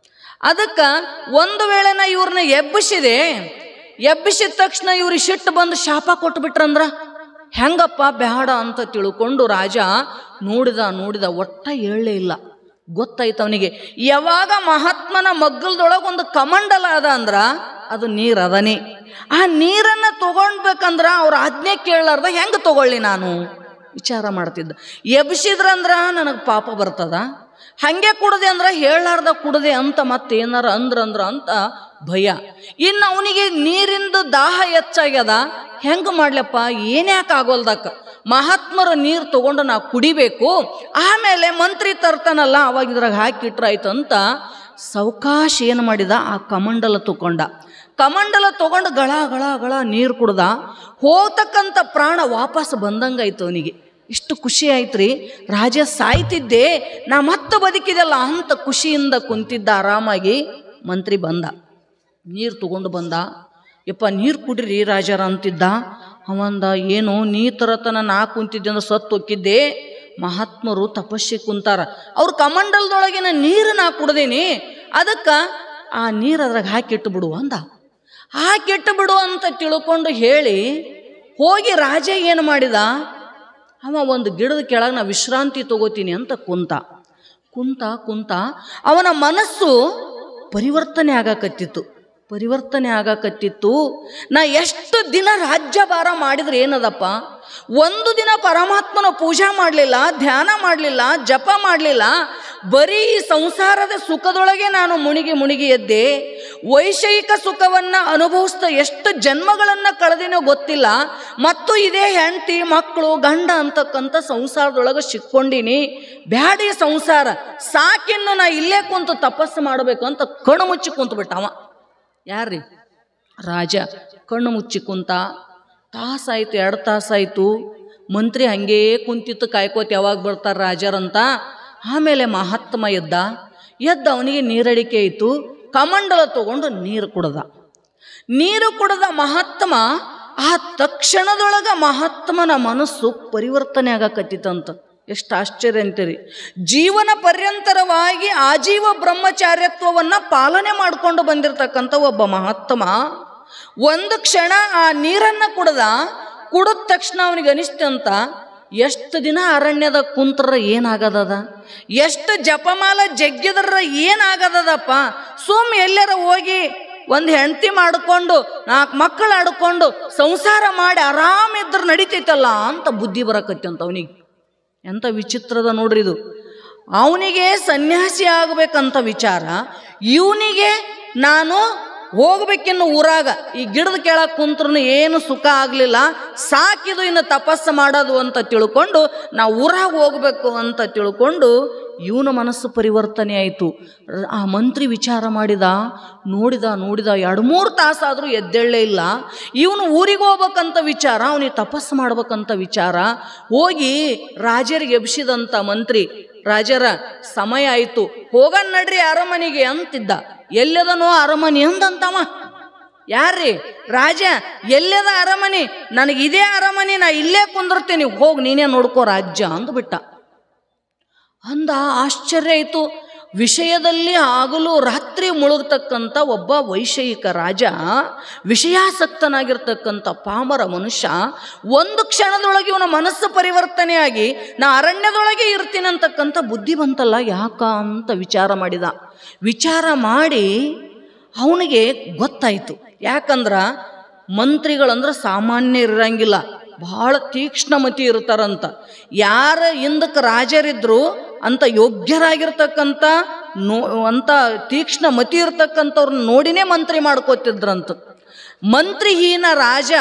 S1: ಅದಕ್ಕೆ ಒಂದು ವೇಳೆನ ಇವ್ರನ್ನ ಎಬ್ಬಿಸಿದ ತಕ್ಷಣ ಇವ್ರಿಗೆ ಸಿಟ್ಟು ಬಂದು ಶಾಪ ಕೊಟ್ಬಿಟ್ರಂದ್ರ ಹೆಂಗಪ್ಪ, ಬೇಡ ಅಂತ ತಿಳ್ಕೊಂಡು ರಾಜ ನೋಡಿದ ಒಟ್ಟ ಹೇಳಲೇ ಇಲ್ಲ. ಗೊತ್ತಾಯ್ತು ಅವನಿಗೆ, ಯಾವಾಗ ಮಹಾತ್ಮನ ಮಗ್ಗಲ್ದೊಳಗೆ ಒಂದು ಕಮಂಡಲ ಅದ ಅಂದ್ರ ಅದು ನೀರು ಅದನೇ. ಆ ನೀರನ್ನು ತಗೊಳ್ಬೇಕಂದ್ರ ಅವ್ರ ಆಜ್ಞೆ ಕೇಳಲಾರ್ದ ಹೆಂಗೆ ತಗೊಳ್ಳಿ ನಾನು ವಿಚಾರ ಮಾಡ್ತಿದ್ದ. ಎಬ್ಸಿದ್ರಂದ್ರ ನನಗೆ ಪಾಪ ಬರ್ತದ, ಹಂಗೆ ಕುಡದೆ ಅಂದ್ರೆ ಹೇಳಲಾರ್ದ ಕುಡದೆ ಅಂತ ಮತ್ತೇನಾರ ಅಂದ್ರ ಅಂತ ಭಯ. ಇನ್ನು ಅವನಿಗೆ ನೀರಿಂದು ದಾಹ ಹೆಚ್ಚಾಗ್ಯದ, ಹೆಂಗೆ ಮಾಡ್ಲಪ್ಪ, ಏನ್ಯಾಕೆ ಆಗೋಲ್ದಕ್ಕ. ಮಹಾತ್ಮರ ನೀರು ತಗೊಂಡು ನಾ ಕುಡಿಬೇಕು, ಆಮೇಲೆ ಮಂತ್ರಿ ತರ್ತಾನಲ್ಲ ಅವಾಗ ಇದ್ರಾಗ ಹಾಕಿಟ್ರಾಯ್ತು ಅಂತ ಸಾವಕಾಶ ಏನು ಮಾಡಿದ, ಆ ಕಮಂಡಲ ತಗೊಂಡು ಗಳ ನೀರು ಕುಡ್ದ. ಹೋಗ್ತಕ್ಕಂಥ ಪ್ರಾಣ ವಾಪಸ್ ಬಂದಂಗಾಯ್ತು ಅವನಿಗೆ. ಇಷ್ಟು ಖುಷಿ ಆಯ್ತ್ರಿ. ರಾಜ ಸಾಯ್ತಿದ್ದೆ, ನಾ ಮತ್ತೆ ಬದುಕಿದೆಲ್ಲ ಅಂತ ಖುಷಿಯಿಂದ ಕುಂತಿದ್ದ ಆರಾಮಾಗಿ. ಮಂತ್ರಿ ಬಂದ, ನೀರು ತಗೊಂಡು ಬಂದ. ಯಪ್ಪ ನೀರು ಕುಡ್ರಿ ರಾಜರ ಅಂತಿದ್ದ. ಅವಂದ, ಏನು ನೀ ತರತನ ನಾ ಕುಂತಿದ್ದೆ ಅಂದ್ರೆ ಸತ್ತು ಹೋಗಿದ್ದೆ. ಮಹಾತ್ಮರು ತಪಸ್ಸಿ ಕುಂತಾರ, ಅವ್ರ ಕಮಂಡಲದೊಳಗಿನ ನೀರು ನಾ ಕುಡ್ದೇನಿ, ಅದಕ್ಕೆ ಆ ನೀರು ಅದ್ರಾಗ ಹಾಕಿಟ್ಟು ಬಿಡು ಅಂದ. ಹಾಕಿಟ್ಟು ಬಿಡು ಅಂತ ತಿಳ್ಕೊಂಡು ಹೇಳಿ ಹೋಗಿ ರಾಜ ಏನು ಮಾಡಿದ, ಅವ ಒಂದು ಗಿಡದ ಕೆಳಗೆ ನಾ ವಿಶ್ರಾಂತಿ ತಗೋತೀನಿ ಅಂತ ಕುಂತ ಅವನ ಮನಸ್ಸು ಪರಿವರ್ತನೆ ಆಗಾಕತ್ತಿತ್ತು. ನಾ ಎಷ್ಟು ದಿನ ರಾಜ್ಯಭಾರ ಮಾಡಿದ್ರೆ ಏನದಪ್ಪ, ಒಂದು ದಿನ ಪರಮಾತ್ಮನ ಪೂಜಾ ಮಾಡಲಿಲ್ಲ, ಧ್ಯಾನ ಮಾಡಲಿಲ್ಲ, ಜಪ ಮಾಡಲಿಲ್ಲ, ಬರೀ ಸಂಸಾರದ ಸುಖದೊಳಗೆ ನಾನು ಮುಳುಗಿ ಎದ್ದೆ. ವೈಷಯಿಕ ಸುಖವನ್ನು ಅನುಭವಿಸ್ತಾ ಎಷ್ಟು ಜನ್ಮಗಳನ್ನು ಕಳೆದಿನೋ ಗೊತ್ತಿಲ್ಲ. ಮತ್ತು ಇದೇ ಹೆಂಡತಿ ಮಕ್ಕಳು ಗಂಡ ಅಂತಕ್ಕಂಥ ಸಂಸಾರದೊಳಗೆ ಸಿಕ್ಕೊಂಡಿನಿ. ಬ್ಯಾಡಿ ಸಂಸಾರ ಸಾಕಿನ್ನು ನಾ ಇಲ್ಲೇ ಕುಂತು ತಪಸ್ಸು ಮಾಡಬೇಕು ಅಂತ ಕಣ್ಣು ಮುಚ್ಚಿ ಕುಂತ್ಬಿಟ್ಟವ. ಯಾರ್ರಿ? ರಾಜ ಕಣ್ಣು ಮುಚ್ಚಿ ಕುಂತ. ತಾಸಾಯ್ತು, 2 ತಾಸಾಯ್ತು. ಮಂತ್ರಿ ಹಂಗೇ ಕುಂತಿತ್ತು ಕಾಯ್ಕೋತ ಯಾವಾಗ ಬರ್ತಾರೆ ರಾಜರಂತ. ಆಮೇಲೆ ಮಹಾತ್ಮ ಎದ್ದ ಅವನಿಗೆ ನೀರಡಿಕೆ ಆಯಿತು. ಕಮಂಡಲ ತಗೊಂಡು ನೀರು ಕುಡ್ದ ಮಹಾತ್ಮ. ಆ ತಕ್ಷಣದೊಳಗ ಮಹಾತ್ಮನ ಮನಸ್ಸು ಪರಿವರ್ತನೆ ಆಗಕತ್ತಿತ್ತಂತ. ಎಷ್ಟು ಆಶ್ಚರ್ಯ ಅಂತೀರಿ. ಜೀವನ ಪರ್ಯಂತರವಾಗಿ ಆಜೀವ ಬ್ರಹ್ಮಚಾರ್ಯತ್ವವನ್ನು ಪಾಲನೆ ಮಾಡಿಕೊಂಡು ಬಂದಿರತಕ್ಕಂಥ ಒಬ್ಬ ಮಹಾತ್ಮ ಒಂದು ಕ್ಷಣ ಆ ನೀರನ್ನು ಕುಡಿದ ತಕ್ಷಣ ಅವನಿಗೆ ಅನಿಸ್ತಂತ, ಎಷ್ಟು ದಿನ ಅರಣ್ಯದ ಕುಂತ್ರ ಏನಾಗದದ, ಎಷ್ಟು ಜಪಮಾಲ ಜಗ್ಗಿದ್ರ ಏನಾಗದದಪ್ಪ, ಎಲ್ಲಾರ ಹೋಗಿ ಒಂದು ಹೆಂಡತಿ ಮಾಡಿಕೊಂಡು 4 ಮಕ್ಕಳು ಆಡ್ಕೊಂಡು ಸಂಸಾರ ಮಾಡಿ ಆರಾಮಿದ್ರೆ ನಡೀತೈತಲ್ಲ ಅಂತ ಬುದ್ಧಿ ಬರಕತ್ತಂತ ಅವನಿಗೆ. ಎಂಥ ವಿಚಿತ್ರದ ನೋಡ್ರಿ ಇದು. ಅವನಿಗೆ ಸನ್ಯಾಸಿ ಆಗಬೇಕಂತ ವಿಚಾರ, ಇವನಿಗೆ ನಾನು ಹೋಗ್ಬೇಕಿನ್ನು ಊರಾಗ ಈ ಗಿಡದ ಕೆಳಗೆ ಕುಂತ್ರು ಏನು ಸುಖ ಆಗಲಿಲ್ಲ, ಸಾಕಿದು ಇನ್ನು ತಪಸ್ಸು ಮಾಡೋದು ಅಂತ ತಿಳ್ಕೊಂಡು ನಾವು ಊರಾಗ ಹೋಗ್ಬೇಕು ಅಂತ ತಿಳ್ಕೊಂಡು ಇವನ ಮನಸ್ಸು ಪರಿವರ್ತನೆ ಆಯಿತು. ಆ ಮಂತ್ರಿ ವಿಚಾರ ಮಾಡಿದ, ನೋಡಿದ 2-3 ತಾಸಾದರೂ ಎದ್ದೇಳಲೇ ಇಲ್ಲ. ಇವನು ಊರಿಗೆ ಹೋಗ್ಬೇಕಂತ ವಿಚಾರ, ಅವನಿಗೆ ತಪಸ್ಸು ಮಾಡ್ಬೇಕಂತ ವಿಚಾರ. ಹೋಗಿ ರಾಜರಿಗೆ ಎಬ್ಸಿದಂಥ ಮಂತ್ರಿ, ರಾಜರ ಸಮಯ ಆಯಿತು, ಹೋಗನ್ ನಡ್ರಿ ಅರಮನೆಗೆ ಅಂತಿದ್ದ. ಎಲ್ಲದನೋ ಅರಮನೆ ಅಂದಂತವ. ಯಾರ್ರೀ? ರಾಜ. ಎಲ್ಲದ ಅರಮನೆ? ನನಗೆ ಇದೇ ಅರಮನೆ, ನಾ ಇಲ್ಲೇ ಕುಂದಿರ್ತೀನಿ, ಹೋಗಿ ನೀನೇ ನೋಡ್ಕೋ ರಾಜ್ಯ ಅಂದ್ಬಿಟ್ಟ. ಅಂದ ಆಶ್ಚರ್ಯ ಆಯಿತು. ವಿಷಯದಲ್ಲಿ ಆಗಲೂ ರಾತ್ರಿ ಮುಳುಗತಕ್ಕಂಥ ಒಬ್ಬ ವೈಷಯಿಕ ರಾಜ, ವಿಷಯಾಸಕ್ತನಾಗಿರ್ತಕ್ಕಂಥ ಪಾಮರ ಮನುಷ್ಯ, ಒಂದು ಕ್ಷಣದೊಳಗೆ ಇವನ ಮನಸ್ಸು ಪರಿವರ್ತನೆಯಾಗಿ ನಾ ಅರಣ್ಯದೊಳಗೆ ಇರ್ತೀನಿ ಅಂತಕ್ಕಂಥ ಬುದ್ಧಿ ಬಂತಲ್ಲ, ಯಾಕ ಅಂತ ವಿಚಾರ ಮಾಡಿದ. ವಿಚಾರ ಮಾಡಿ ಅವನಿಗೆ ಗೊತ್ತಾಯಿತು. ಯಾಕಂದ್ರೆ ಮಂತ್ರಿಗಳಂದ್ರೆ ಸಾಮಾನ್ಯ ಇರಂಗಿಲ್ಲ, ಭಾಳ ತೀಕ್ಷ್ಣಮತಿ ಇರ್ತಾರಂತ. ಯಾರ ಹಿಂದಕ್ಕೆ ರಾಜರಿದ್ರು ಅಂತ ಯೋಗ್ಯರಾಗಿರ್ತಕ್ಕಂಥ ಅಂತ ತೀಕ್ಷ್ಣ ಮತಿ ಇರ್ತಕ್ಕಂಥವ್ರನ್ನ ನೋಡಿನೇ ಮಂತ್ರಿ ಮಾಡ್ಕೋತಿದ್ರಂತ. ಮಂತ್ರಿಹೀನ ರಾಜ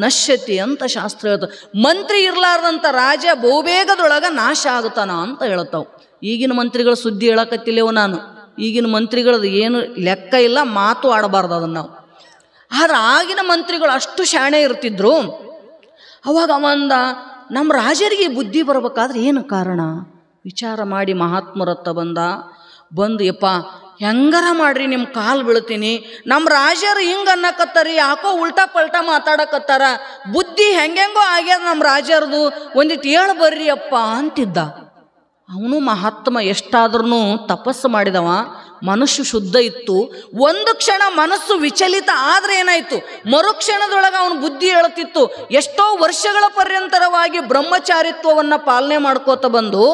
S1: ನಶ್ಯತಿ ಅಂತ ಶಾಸ್ತ್ರ ಹೇಳ್ತಾವ. ಮಂತ್ರಿ ಇರ್ಲಾರ್ದಂಥ ರಾಜ ಬಹುಬೇಗದೊಳಗೆ ನಾಶ ಆಗುತ್ತಾನ ಅಂತ ಹೇಳ್ತಾವ. ಈಗಿನ ಮಂತ್ರಿಗಳ ಸುದ್ದಿ ಹೇಳಕತ್ತಿಲ್ಲೇವು ನಾನು. ಈಗಿನ ಮಂತ್ರಿಗಳದ್ದು ಏನು ಲೆಕ್ಕ ಇಲ್ಲ, ಮಾತು ಆಡಬಾರ್ದು ಅದನ್ನು ನಾವು. ಆದ್ರೆ ಆಗಿನ ಮಂತ್ರಿಗಳು ಅಷ್ಟು ಶಾಣೆ ಇರ್ತಿದ್ರು. ಅವಾಗ ಅವಂದ, ನಮ್ಮ ರಾಜರಿಗೆ ಬುದ್ಧಿ ಬರ್ಬೇಕಾದ್ರೆ ಏನು ಕಾರಣ ವಿಚಾರ ಮಾಡಿ ಮಹಾತ್ಮರತ್ತ ಬಂದು ಯಪ್ಪ ಹೆಂಗಾರ ಮಾಡ್ರಿ ನಿಮ್ಮ ಕಾಲು ಬೀಳ್ತೀನಿ, ನಮ್ಮ ರಾಜರು ಹಿಂಗೆ ಅನ್ನಕತ್ತಾರಿ, ಯಾಕೋ ಉಲ್ಟಾ ಪಲ್ಟಾ ಮಾತಾಡಕತ್ತಾರ, ಬುದ್ಧಿ ಹೆಂಗೆಂಗೋ ಆಗ್ಯದ ನಮ್ಮ ರಾಜರದು, ಒಂದಿಟ್ಟು ಹೇಳಿ ಬರ್ರಿ ಅಪ್ಪ ಅಂತಿದ್ದ. ಅವನು ಮಹಾತ್ಮ ಎಷ್ಟಾದ್ರೂ ತಪಸ್ಸು ಮಾಡಿದವ, ಮನಸ್ಸು ಶುದ್ಧ ಇತ್ತು. ಒಂದು ಕ್ಷಣ ಮನಸ್ಸು ವಿಚಲಿತ ಆದರೆ ಏನಾಯಿತು, ಮರುಕ್ಷಣದೊಳಗೆ ಅವನು ಬುದ್ಧಿ ಹೇಳ್ತಿತ್ತು. ಎಷ್ಟೋ ವರ್ಷಗಳ ಪರ್ಯಂತರವಾಗಿ ಬ್ರಹ್ಮಚಾರಿತ್ವವನ್ನು ಪಾಲನೆ ಮಾಡ್ಕೋತ ಬಂದು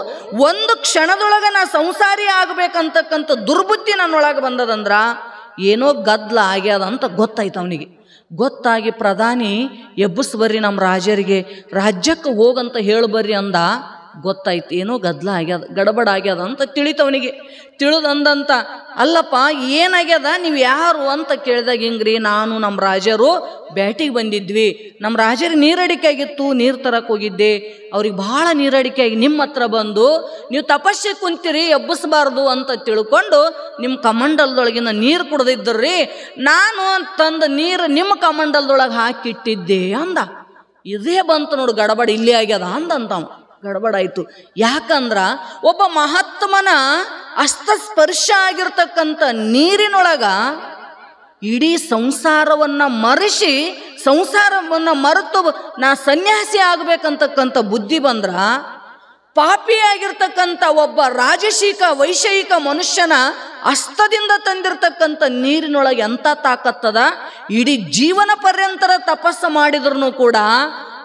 S1: ಒಂದು ಕ್ಷಣದೊಳಗೆ ನಾ ಸಂಸಾರಿ ಆಗಬೇಕಂತಕ್ಕಂಥ ದುರ್ಬುದ್ಧಿ ನನ್ನೊಳಗೆ ಬಂದದಂದ್ರ ಏನೋ ಗದ್ದಲ ಆಗ್ಯದ ಅಂತ ಗೊತ್ತಾಯ್ತು ಅವನಿಗೆ. ಗೊತ್ತಾಗಿ ಪ್ರಧಾನಿ ಎಬ್ಬಿಸ್ಬರ್ರಿ ನಮ್ಮ ರಾಜರಿಗೆ, ರಾಜ್ಯಕ್ಕೆ ಹೋಗಂತ ಹೇಳಬರ್ರಿ ಅಂದ. ಗೊತ್ತಾಯ್ತು ಏನೋ ಗದ್ದಲ ಆಗ್ಯದ, ಗಡಬಡ ಆಗ್ಯದ ಅಂತ ತಿಳಿತವನಿಗೆ. ತಿಳಿದಂದಂತ, ಅಲ್ಲಪ್ಪ ಏನಾಗ್ಯದ, ನೀವು ಯಾರು ಅಂತ ಕೇಳಿದಾಗ, ಹಿಂಗ್ರಿ ನಾನು ನಮ್ಮ ರಾಜರು ಬ್ಯಾಟಿಗೆ ಬಂದಿದ್ವಿ, ನಮ್ಮ ರಾಜರಿಗೆ ನೀರಡಿಕೆ ಆಗಿತ್ತು, ನೀರು ತರಕ್ಕೆ ಹೋಗಿದ್ದೆ, ಅವ್ರಿಗೆ ಭಾಳ ನೀರಡಿಕೆ ಆಗಿ ನಿಮ್ಮ ಹತ್ರ ಬಂದು ನೀವು ತಪಸ್ಸಿಗೆ ಕುಂತೀರಿ, ಎಬ್ಬಿಸಬಾರ್ದು ಅಂತ ತಿಳ್ಕೊಂಡು ನಿಮ್ಮ ಕಮಂಡಲದೊಳಗಿನ ನೀರು ಕುಡ್ದಿದ್ದರ್ರಿ, ನಾನು ತಂದ ನೀರು ನಿಮ್ಮ ಕಮಂಡಲದೊಳಗೆ ಹಾಕಿಟ್ಟಿದ್ದೆ ಅಂದ. ಇದೇ ಬಂತು ನೋಡು ಗಡಬಡ, ಇಲ್ಲೇ ಆಗ್ಯದ ಅಂದಂತಾವ. ಗಡಬಡಾಯಿತು. ಯಾಕಂದ್ರ ಒಬ್ಬ ಮಹಾತ್ಮನ ಹಸ್ತಸ್ಪರ್ಶ ಆಗಿರ್ತಕ್ಕಂಥ ನೀರಿನೊಳಗ ಇಡೀ ಸಂಸಾರವನ್ನು ಮರೆಸಿ, ಸಂಸಾರವನ್ನು ಮರೆತು ನಾ ಸನ್ಯಾಸಿ ಆಗಬೇಕಂತಕ್ಕಂಥ ಬುದ್ಧಿ ಬಂದ್ರ, ಪಾಪಿಯಾಗಿರ್ತಕ್ಕಂಥ ಒಬ್ಬ ರಾಜಶೀಕ ವೈಷಯಿಕ ಮನುಷ್ಯನ ಹಸ್ತದಿಂದ ತಂದಿರತಕ್ಕಂಥ ನೀರಿನೊಳಗೆ ಎಂಥ ತಾಕತ್ತದ. ಇಡೀ ಜೀವನ ಪರ್ಯಂತರ ತಪಸ್ಸು ಮಾಡಿದ್ರು ಕೂಡ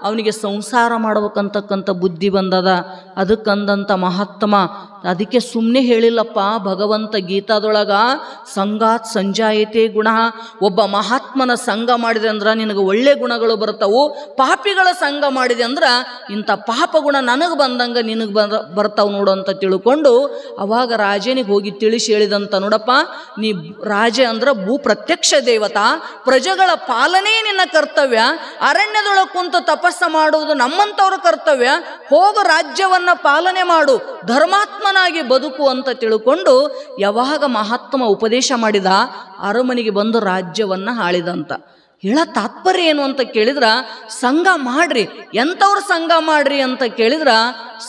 S1: ಅವನಿಗೆ ಸಂಸಾರ ಮಾಡ್ಬೇಕಂತಕ್ಕಂಥ ಬುದ್ಧಿ ಬಂದದ. ಅದಕ್ಕಂದಂಥ ಮಹಾತ್ಮ ಅದಕ್ಕೆ ಸುಮ್ಮನೆ ಹೇಳಿಲ್ಲಪ್ಪ ಭಗವಂತ ಗೀತಾದೊಳಗ, ಸಂಗಾತ್ ಸಂಜಾಯತೆ ಗುಣ. ಒಬ್ಬ ಮಹಾತ್ಮನ ಸಂಘ ಮಾಡಿದೆ ಅಂದ್ರೆ ನಿನಗೆ ಒಳ್ಳೆ ಗುಣಗಳು ಬರ್ತಾವು, ಪಾಪಿಗಳ ಸಂಘ ಮಾಡಿದೆ ಅಂದ್ರೆ ಇಂಥ ಪಾಪ ಗುಣ ನನಗೆ ಬಂದಂಗೆ ನಿನಗೆ ಬರ್ತಾವೆ ನೋಡು ಅಂತ ತಿಳ್ಕೊಂಡು ಅವಾಗ ರಾಜನಿಗೆ ಹೋಗಿ ತಿಳಿಸಿ ಹೇಳಿದಂತ, ನೋಡಪ್ಪ ನೀ ರಾಜ ಅಂದ್ರೆ ಭೂ ಪ್ರತ್ಯಕ್ಷ ದೇವತಾ, ಪ್ರಜೆಗಳ ಪಾಲನೆ ನಿನ್ನ ಕರ್ತವ್ಯ, ಅರಣ್ಯದೊಳಗೆ ಕುಂತು ತಪಸ್ಸ ಮಾಡುವುದು ನಮ್ಮಂಥವ್ರ ಕರ್ತವ್ಯ, ಹೋಗು ರಾಜ್ಯವನ್ನ ಪಾಲನೆ ಮಾಡು, ಧರ್ಮಾತ್ಮನಾಗಿ ಬದುಕು ಅಂತ ತಿಳ್ಕೊಂಡು ಯಾವಾಗ ಮಹಾತ್ಮ ಉಪದೇಶ ಮಾಡಿದ, ಅರಮನೆಗೆ ಬಂದು ರಾಜ್ಯವನ್ನ ಆಳಿದಂತ. ಹೇಳ ತಾತ್ಪರ್ಯ ಏನು ಅಂತ ಕೇಳಿದ್ರ, ಸಂಘ ಮಾಡ್ರಿ. ಎಂಥವ್ರ ಸಂಘ ಮಾಡ್ರಿ ಅಂತ ಕೇಳಿದ್ರ,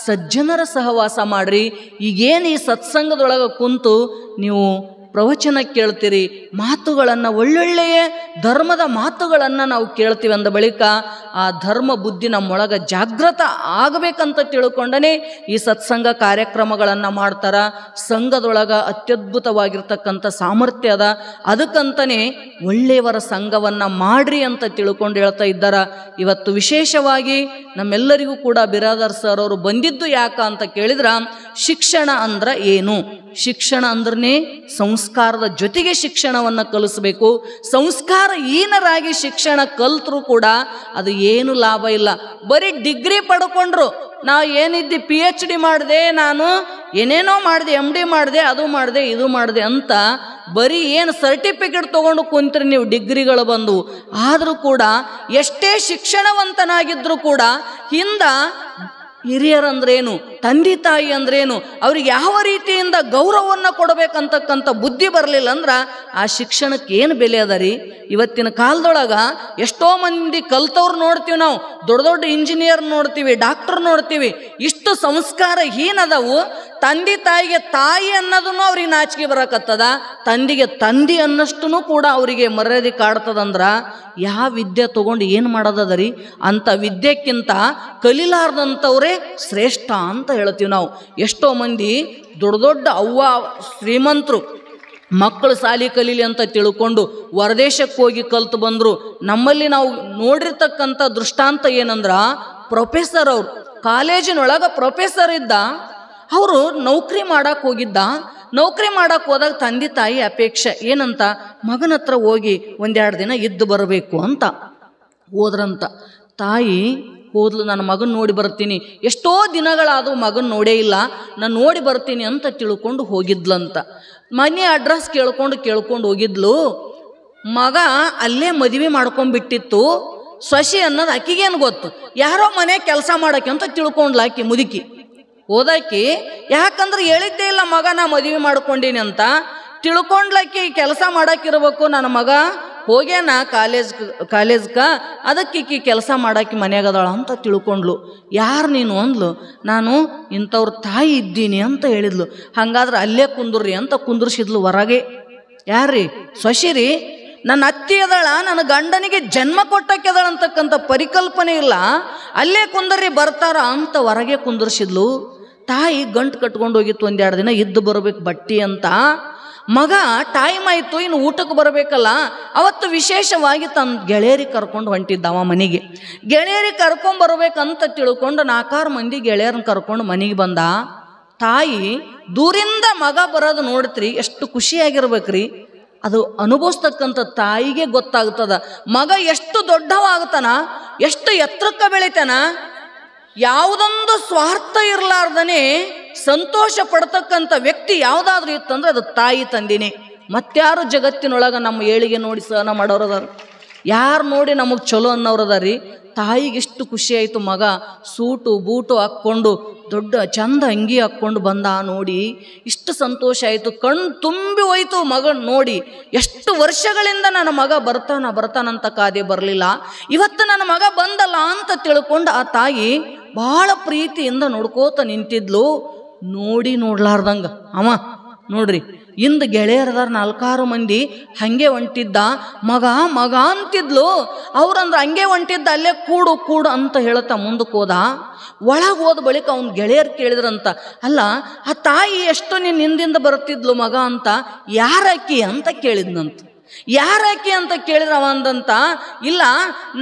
S1: ಸಜ್ಜನರ ಸಹವಾಸ ಮಾಡ್ರಿ. ಈಗೇನು ಈ ಸತ್ಸಂಗದೊಳಗೆ ಕುಂತು ನೀವು ಪ್ರವಚನ ಕೇಳ್ತೀರಿ, ಮಾತುಗಳನ್ನು ಒಳ್ಳೊಳ್ಳೆಯ ಧರ್ಮದ ಮಾತುಗಳನ್ನು ನಾವು ಕೇಳ್ತೀವಿ ಅಂದ ಬಳಿಕ ಆ ಧರ್ಮ ಬುದ್ಧಿ ನಮ್ಮೊಳಗೆ ಜಾಗೃತ ಆಗಬೇಕಂತ ತಿಳ್ಕೊಂಡನೇ ಈ ಸತ್ಸಂಗ ಕಾರ್ಯಕ್ರಮಗಳನ್ನು ಮಾಡ್ತಾರ. ಸಂಘದೊಳಗೆ ಅತ್ಯದ್ಭುತವಾಗಿರ್ತಕ್ಕಂಥ ಸಾಮರ್ಥ್ಯ ಅದ. ಅದಕ್ಕಂತನೇ ಒಳ್ಳೆಯವರ ಸಂಘವನ್ನು ಮಾಡ್ರಿ ಅಂತ ತಿಳ್ಕೊಂಡು ಹೇಳ್ತಾ ಇದ್ದಾರ. ಇವತ್ತು ವಿಶೇಷವಾಗಿ ನಮ್ಮೆಲ್ಲರಿಗೂ ಕೂಡ ಬಿರಾದರ್ ಸರ್ ಅವರು ಬಂದಿದ್ದು ಯಾಕ ಅಂತ ಕೇಳಿದ್ರ, ಶಿಕ್ಷಣ ಅಂದ್ರೆ ಏನು, ಶಿಕ್ಷಣ ಅಂದ್ರೆ ಸಂಸ್ಕಾರದ ಜೊತೆಗೆ ಶಿಕ್ಷಣವನ್ನು ಕಲಿಸ್ಬೇಕು. ಸಂಸ್ಕಾರ ಹೀನರಾಗಿ ಶಿಕ್ಷಣ ಕಲ್ತರೂ ಕೂಡ ಅದು ಏನು ಲಾಭ ಇಲ್ಲ. ಬರೀ ಡಿಗ್ರಿ ಪಡ್ಕೊಂಡ್ರು, ನಾವು ಏನಿದ್ದಿ PhD ಮಾಡಿದೆ, ನಾನು ಏನೇನೋ ಮಾಡಿದೆ, MD ಮಾಡಿದೆ, ಅದು ಮಾಡಿದೆ, ಇದು ಮಾಡಿದೆ ಅಂತ ಬರೀ ಏನು ಸರ್ಟಿಫಿಕೇಟ್ ತೊಗೊಂಡು ಕುಂತ್ರಿ ನೀವು, ಡಿಗ್ರಿಗಳು ಬಂದು. ಆದರೂ ಕೂಡ ಎಷ್ಟೇ ಶಿಕ್ಷಣವಂತನಾಗಿದ್ರೂ ಕೂಡ ಹಿರಿಯರಂದ್ರೇನು, ತಂದೆ ತಾಯಿ ಅಂದ್ರೇನು, ಅವ್ರಿಗೆ ಯಾವ ರೀತಿಯಿಂದ ಗೌರವವನ್ನು ಕೊಡಬೇಕಂತಕ್ಕಂಥ ಬುದ್ಧಿ ಬರಲಿಲ್ಲ ಅಂದ್ರೆ ಆ ಶಿಕ್ಷಣಕ್ಕೆ ಏನು ಬೆಲೆ ಅದ ರೀ? ಇವತ್ತಿನ ಕಾಲದೊಳಗೆ ಎಷ್ಟೋ ಮಂದಿ ಕಲ್ತವ್ರು ನೋಡ್ತೀವಿ, ನಾವು ದೊಡ್ಡ ದೊಡ್ಡ ಇಂಜಿನಿಯರ್ ನೋಡ್ತೀವಿ, ಡಾಕ್ಟರ್ ನೋಡ್ತೀವಿ, ಇಷ್ಟು ಸಂಸ್ಕಾರ ಹೀನದವು. ತಂದೆ ತಾಯಿಗೆ ತಾಯಿ ಅನ್ನೋದನ್ನು ಅವ್ರಿಗೆ ನಾಚಿಕೆ ಬರಕತ್ತದ, ತಂದೆಗೆ ತಂದೆ ಅನ್ನಷ್ಟು ಕೂಡ ಅವರಿಗೆ ಮರ್ಯಾದೆ ಕಾಡ್ತದಂದ್ರೆ ಯಾವ ವಿದ್ಯೆ ತೊಗೊಂಡು ಏನು ಮಾಡೋದದ ರೀ? ಅಂಥ ವಿದ್ಯೆಕ್ಕಿಂತ ಕಲಿಲಾರ್ದಂಥವ್ರೇ ಶ್ರೇಷ್ಠ ಅಂತ ಹೇಳ್ತೀವಿ ನಾವು. ಎಷ್ಟೋ ಮಂದಿ ದೊಡ್ಡ ದೊಡ್ಡ ಅವ್ವ ಶ್ರೀಮಂತರು ಮಕ್ಕಳು ಶಾಲಿ ಕಲೀಲಿ ಅಂತ ತಿಳ್ಕೊಂಡು ಹೊರದೇಶಕ್ಕೆ ಹೋಗಿ ಕಲ್ತು ಬಂದರು. ನಮ್ಮಲ್ಲಿ ನಾವು ನೋಡಿರ್ತಕ್ಕಂಥ ದೃಷ್ಟಾಂತ ಏನಂದ್ರೆ, ಪ್ರೊಫೆಸರ್ ಅವರು ಕಾಲೇಜಿನೊಳಗೆ ಪ್ರೊಫೆಸರ್ ಇದ್ದ, ಅವರು ನೌಕರಿ ಮಾಡಕ್ಕೆ ಹೋಗಿದ್ದ. ನೌಕರಿ ಮಾಡಕ್ಕೆ ಹೋದಾಗ ತಂದೆ ತಾಯಿ ಅಪೇಕ್ಷೆ ಏನಂತ, ಮಗನ ಹತ್ರ ಹೋಗಿ ಒಂದೆರಡು ದಿನ ಇದ್ದು ಬರಬೇಕು ಅಂತ ಹೋದ್ರಂತ. ತಾಯಿ ಹೋದ್ಲು, ನನ್ನ ಮಗನ ನೋಡಿ ಬರ್ತೀನಿ, ಎಷ್ಟೋ ದಿನಗಳಾದವು ಮಗನ ನೋಡೇ ಇಲ್ಲ, ನಾನು ನೋಡಿ ಬರ್ತೀನಿ ಅಂತ ತಿಳ್ಕೊಂಡು ಹೋಗಿದ್ಲಂತ. ಮನೆ ಅಡ್ರೆಸ್ ಕೇಳ್ಕೊಂಡು ಹೋಗಿದ್ಲು. ಮಗ ಅಲ್ಲೇ ಮದುವೆ ಮಾಡ್ಕೊಂಡ್ಬಿಟ್ಟಿತ್ತು. ಸೊಸೆ ಅನ್ನೋದು ಆಕಿಗೇನು ಗೊತ್ತು, ಯಾರೋ ಮನೆ ಕೆಲಸ ಮಾಡೋಕೆ ಅಂತ ತಿಳ್ಕೊಂಡ್ಲ ಆಕಿ ಮುದುಕಿ. ಓದಾಕಿ ಯಾಕಂದ್ರೆ ಹೇಳಿದ್ದೇ ಇಲ್ಲ ಮಗ ನಾ ಮದುವೆ ಮಾಡ್ಕೊಂಡೀನಿ ಅಂತ. ತಿಳ್ಕೊಂಡ್ಲಕ್ಕಿ ಕೆಲಸ ಮಾಡೋಕ್ಕಿರ್ಬೇಕು, ನನ್ನ ಮಗ ಹೋಗ್ಯಾನ ಕಾಲೇಜ್ಕ ಅದಕ್ಕೆ ಕೆಲಸ ಮಾಡಾಕಿ ಮನ್ಯಾಗದಾಳ ಅಂತ ತಿಳ್ಕೊಂಡ್ಲು. ಯಾರು ನೀನು ಅಂದ್ಲು. ನಾನು ಇಂಥವ್ರ ತಾಯಿ ಇದ್ದೀನಿ ಅಂತ ಹೇಳಿದ್ಲು. ಹಾಗಾದ್ರೆ ಅಲ್ಲೇ ಕುಂದ್ರಿ ಅಂತ ಕುಂದ್ರಿಸಿದ್ಲು ಹೊರಗೆ. ಯಾರ್ರೀ? ಸೊಸಿರಿ. ನನ್ನ ಅತ್ತಿ ಅದಳ, ನನ್ನ ಗಂಡನಿಗೆ ಜನ್ಮ ಕೊಟ್ಟಕ್ಕೆದಳ ಅಂತಕ್ಕಂಥ ಪರಿಕಲ್ಪನೆ ಇಲ್ಲ, ಅಲ್ಲೇ ಕುಂದರಿ ಬರ್ತಾರ ಅಂತ ಹೊರಗೆ ಕುಂದರ್ಸಿದ್ಲು. ತಾಯಿ ಗಂಟು ಕಟ್ಕೊಂಡು ಹೋಗಿತ್ತು, ಒಂದೆರಡು ದಿನ ಇದ್ದು ಬರಬೇಕು ಬಟ್ಟಿ ಅಂತ. ಮಗ ಟೈಮ್ ಆಯಿತು, ಇನ್ನು ಊಟಕ್ಕೆ ಬರಬೇಕಲ್ಲ. ಅವತ್ತು ವಿಶೇಷವಾಗಿ ತನ್ನ ಗೆಳೆಯರಿಗೆ ಕರ್ಕೊಂಡು ಹೊಂಟಿದ್ದವ ಮನೆಗೆ. ಗೆಳೆಯರಿಗೆ ಕರ್ಕೊಂಬರ್ಬೇಕಂತ ತಿಳ್ಕೊಂಡು 4-6 ಮಂದಿ ಗೆಳೆಯರನ್ನ ಕರ್ಕೊಂಡು ಮನೆಗೆ ಬಂದ. ತಾಯಿ ದೂರಿಂದ ಮಗ ಬರೋದು ನೋಡ್ತ್ರಿ, ಎಷ್ಟು ಖುಷಿಯಾಗಿರ್ಬೇಕ್ರಿ. ಅದು ಅನುಭವಿಸ್ತಕ್ಕಂಥ ತಾಯಿಗೆ ಗೊತ್ತಾಗ್ತದ ಮಗ ಎಷ್ಟು ದೊಡ್ಡವಾಗ್ತಾನ, ಎಷ್ಟು ಎತ್ತರಕ್ಕೆ ಬೆಳಿತಾನ. ಯಾವುದೊಂದು ಸ್ವಾರ್ಥ ಇರಲಾರ್ದನೆ ಸಂತೋಷ ಪಡ್ತಕ್ಕಂಥ ವ್ಯಕ್ತಿ ಯಾವುದಾದ್ರೂ ಇತ್ತಂದ್ರೆ ಅದು ತಾಯಿ ತಂದಿನೇ. ಮತ್ಯಾರು ಜಗತ್ತಿನೊಳಗೆ ನಮ್ಮ ಏಳಿಗೆ ನೋಡಿ ಸಹನ ಮಾಡೋರದಾರ? ಯಾರು ನೋಡಿ ನಮಗೆ ಚಲೋ ಅನ್ನೋರದಾರಿ? ತಾಯಿಗೆಷ್ಟು ಖುಷಿ ಆಯಿತು. ಮಗ ಸೂಟು ಬೂಟು ಹಾಕ್ಕೊಂಡು ದೊಡ್ಡ ಚಂದ ಅಂಗಿ ಹಾಕ್ಕೊಂಡು ಬಂದ ನೋಡಿ, ಇಷ್ಟು ಸಂತೋಷ ಆಯಿತು. ಕಣ್ಣು ತುಂಬಿ ಹೋಯ್ತು ಮಗನ ನೋಡಿ. ಎಷ್ಟು ವರ್ಷಗಳಿಂದ ನನ್ನ ಮಗ ಬರ್ತಾನಂತ ಕಾದೆ ಬರಲಿಲ್ಲ, ಇವತ್ತು ನನ್ನ ಮಗ ಬಂದಲ್ಲ ಅಂತ ತಿಳ್ಕೊಂಡು ಆ ತಾಯಿ ಭಾಳ ಪ್ರೀತಿಯಿಂದ ನೋಡ್ಕೋತ ನಿಂತಿದ್ಲು. ನೋಡ್ಲಾರ್ದಂಗ ಅವ ನೋಡ್ರಿ, ಇಂದು ಗೆಳೆಯರದಾರ 4-6 ಮಂದಿ ಹಂಗೆ ಹೊಂಟಿದ್ದ. ಮಗ ಅಂತಿದ್ಲು. ಅವ್ರಂದ್ರೆ ಹಂಗೆ ಹೊಂಟಿದ್ದ, ಅಲ್ಲೇ ಕೂಡು ಅಂತ ಹೇಳುತ್ತಾ ಮುಂದಕ್ಕೆ ಹೋದ. ಒಳಗೆ ಹೋದ ಬಳಿಕ ಅವ್ನ ಗೆಳೆಯರು ಕೇಳಿದ್ರಂತ, ಅಲ್ಲ ಆ ತಾಯಿ ಎಷ್ಟು ನಿನ್ನ ಹಿಂದಿಂದ ಬರ್ತಿದ್ಲು ಮಗ ಅಂತ, ಯಾರಾಕಿ ಅಂತ ಕೇಳಿದ್ನಂತ. ಯಾರಾಕಿ ಅಂತ ಕೇಳಿದ್ರ ಅವ ಅಂದಂತ, ಇಲ್ಲ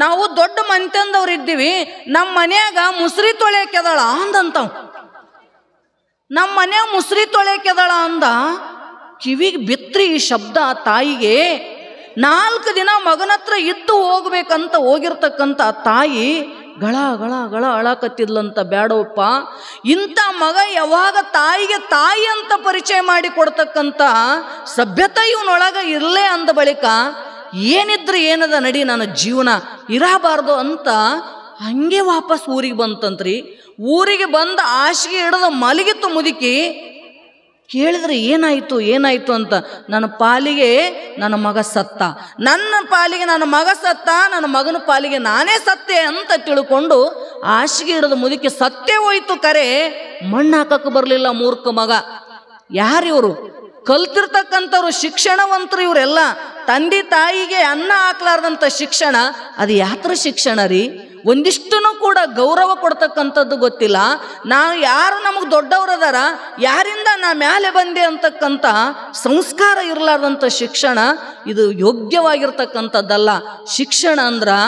S1: ನಾವು ದೊಡ್ಡ ಮಂತ್ಯಂದವ್ರು ಇದ್ದೀವಿ, ನಮ್ಮ ಮನ್ಯಾಗ ಮುಸ್ರಿ ತೊಳೆಯಕೆದಳ ಅಂದಂತಾವ್. ನಮ್ಮ ಮನ್ಯಾಗ ಮುಸ್ರಿ ತೊಳೆಯಕೆದಳ ಅಂದ. ಕಿವಿಗೆ ಬಿತ್ರಿ ಈ ಶಬ್ದ ಆ ತಾಯಿಗೆ. 4 ದಿನ ಮಗನ ಹತ್ರ ಇದ್ದು ಹೋಗ್ಬೇಕಂತ ಹೋಗಿರ್ತಕ್ಕಂಥ ತಾಯಿ ಗಳ ಅಳಕತ್ತಿದ್ಲಂತ. ಬ್ಯಾಡವಪ್ಪ, ಇಂಥ ಮಗ ಯಾವಾಗ ತಾಯಿಗೆ ತಾಯಿ ಅಂತ ಪರಿಚಯ ಮಾಡಿ ಕೊಡ್ತಕ್ಕಂಥ ಸಭ್ಯತೆ ಇವನೊಳಗೆ ಇರಲೇ ಅಂದ ಬಳಿಕ ಏನಿದ್ರೆ ಏನದ ನಡಿ, ನನ್ನ ಜೀವನ ಇರಬಾರ್ದು ಅಂತ ಹಂಗೆ ವಾಪಸ್ ಊರಿಗೆ ಬಂತಂತ್ರಿ. ಊರಿಗೆ ಬಂದ ಹಾಸಿಗೆ ಹಿಡಿದು ಮಲಗಿತ್ತು ಮುದುಕಿ. ಕೇಳಿದ್ರೆ ಏನಾಯಿತು ಅಂತ, ನನ್ನ ಪಾಲಿಗೆ ನನ್ನ ಮಗ ಸತ್ತ, ನನ್ನ ಪಾಲಿಗೆ ನನ್ನ ಮಗ ಸತ್ತ, ನನ್ನ ಮಗನ ಪಾಲಿಗೆ ನಾನೇ ಸತ್ತೆ ಅಂತ ತಿಳ್ಕೊಂಡು ಹಾಸಿಗೆ ಹಿಡಿದು ಮುದುಕಿ ಸತ್ತೇ ಹೋಯ್ತು. ಕರೆ ಮಣ್ಣು ಹಾಕಕ್ಕೆ ಬರಲಿಲ್ಲ ಮೂರ್ಖ ಮಗ. ಯಾರಿವರು? ಕಲ್ತಿರ್ತಕ್ಕಂಥವ್ರು, ಶಿಕ್ಷಣವಂತರು ಇವರೆಲ್ಲ. ತಂದೆ ತಾಯಿಗೆ ಅನ್ನ ಹಾಕ್ಲಾರ್ದಂಥ ಶಿಕ್ಷಣ ಅದು ಯಾತ್ರ ಶಿಕ್ಷಣ ರೀ? ಒಂದಿಷ್ಟೂ ಕೂಡ ಗೌರವ ಕೊಡ್ತಕ್ಕಂಥದ್ದು ಗೊತ್ತಿಲ್ಲ. ಯಾರು ನಮಗೆ ದೊಡ್ಡವರದಾರ, ಯಾರಿಂದ ನಾ ಮೇಲೆ ಬಂದೆ ಅಂತಕ್ಕಂಥ ಸಂಸ್ಕಾರ ಇರಲಾರ್ದಂಥ ಶಿಕ್ಷಣ ಇದು ಯೋಗ್ಯವಾಗಿರ್ತಕ್ಕಂಥದ್ದಲ್ಲ. ಶಿಕ್ಷಣ ಅಂದ್ರೆ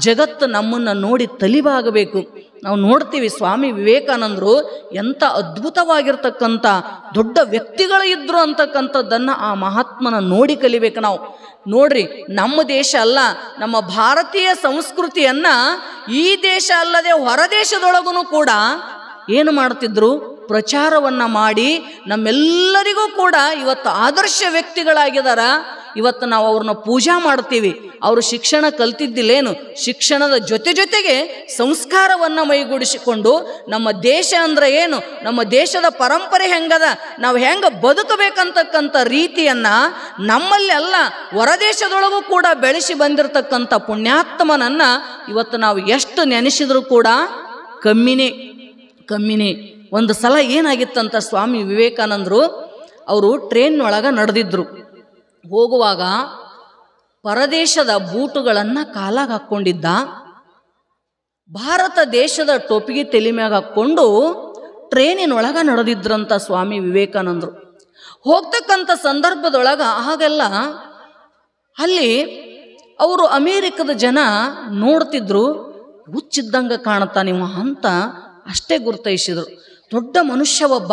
S1: ಜಗತ್ತು ನಮ್ಮನ್ನು ನೋಡಿ ತಲಿಬಾಗಬೇಕು. ನಾವು ನೋಡ್ತೀವಿ, ಸ್ವಾಮಿ ವಿವೇಕಾನಂದರು ಎಂಥ ಅದ್ಭುತವಾಗಿರ್ತಕ್ಕಂಥ ದೊಡ್ಡ ವ್ಯಕ್ತಿಗಳು ಇದ್ರು ಅಂತಕ್ಕಂಥದ್ದನ್ನು ಆ ಮಹಾತ್ಮನ ನೋಡಿ ಕಲಿಬೇಕು ನಾವು. ನೋಡ್ರಿ, ನಮ್ಮ ದೇಶ ಅಲ್ಲ, ನಮ್ಮ ಭಾರತೀಯ ಸಂಸ್ಕೃತಿಯನ್ನು ಈ ದೇಶ ಅಲ್ಲದೆ ಹೊರ ದೇಶದೊಳಗೂ ಕೂಡ ಏನು ಮಾಡ್ತಿದ್ರು? ಪ್ರಚಾರವನ್ನು ಮಾಡಿ ನಮ್ಮೆಲ್ಲರಿಗೂ ಕೂಡ ಇವತ್ತು ಆದರ್ಶ ವ್ಯಕ್ತಿಗಳಾಗಿದ್ದಾರ. ಇವತ್ತು ನಾವು ಅವ್ರನ್ನ ಪೂಜಾ ಮಾಡ್ತೀವಿ. ಅವರು ಶಿಕ್ಷಣ ಕಲ್ತಿದ್ದಿಲ್ಲೇನು, ಶಿಕ್ಷಣದ ಜೊತೆಗೆ ಸಂಸ್ಕಾರವನ್ನು ಮೈಗೂಡಿಸಿಕೊಂಡು ನಮ್ಮ ದೇಶ ಅಂದರೆ ಏನು, ನಮ್ಮ ದೇಶದ ಪರಂಪರೆ ಹೆಂಗದ, ನಾವು ಹೆಂಗೆ ಬದುಕಬೇಕಂತಕ್ಕಂಥ ರೀತಿಯನ್ನು ನಮ್ಮಲ್ಲಿ ಅಲ್ಲ ಹೊರದೇಶದೊಳಗೂ ಕೂಡ ಬೆಳೆಸಿ ಬಂದಿರತಕ್ಕಂಥ ಪುಣ್ಯಾತ್ಮನನ್ನು ಇವತ್ತು ನಾವು ಎಷ್ಟು ನೆನೆಸಿದ್ರು ಕೂಡ ಕಮ್ಮಿನೇ. ಒಂದು ಸಲ ಏನಾಗಿತ್ತಂತ, ಸ್ವಾಮಿ ವಿವೇಕಾನಂದರು ಅವರು ಟ್ರೈನ್ ಒಳಗೆ ನಡೆದಿದ್ರು. ಹೋಗುವಾಗ ಪರದೇಶದ ಬೂಟುಗಳನ್ನು ಕಾಲಾಗ ಹಾಕ್ಕೊಂಡಿದ್ದ, ಭಾರತ ದೇಶದ ಟೊಪಿಗೆ ತಲೆ ಮ್ಯಾಗ ಹಾಕ್ಕೊಂಡು ಟ್ರೈನಿನೊಳಗೆ ನಡೆದಿದ್ರಂತ ಸ್ವಾಮಿ ವಿವೇಕಾನಂದರು. ಹೋಗ್ತಕ್ಕಂಥ ಸಂದರ್ಭದೊಳಗೆ ಹಾಗೆಲ್ಲ ಅಲ್ಲಿ ಅವರು ಅಮೇರಿಕದ ಜನ ನೋಡ್ತಿದ್ರು, ಹುಚ್ಚಿದ್ದಂಗೆ ಕಾಣುತ್ತಾನಿವ ಅಂತ ಅಷ್ಟೇ ಗುರ್ತೈಸಿದ್ರು. ದೊಡ್ಡ ಮನುಷ್ಯ ಒಬ್ಬ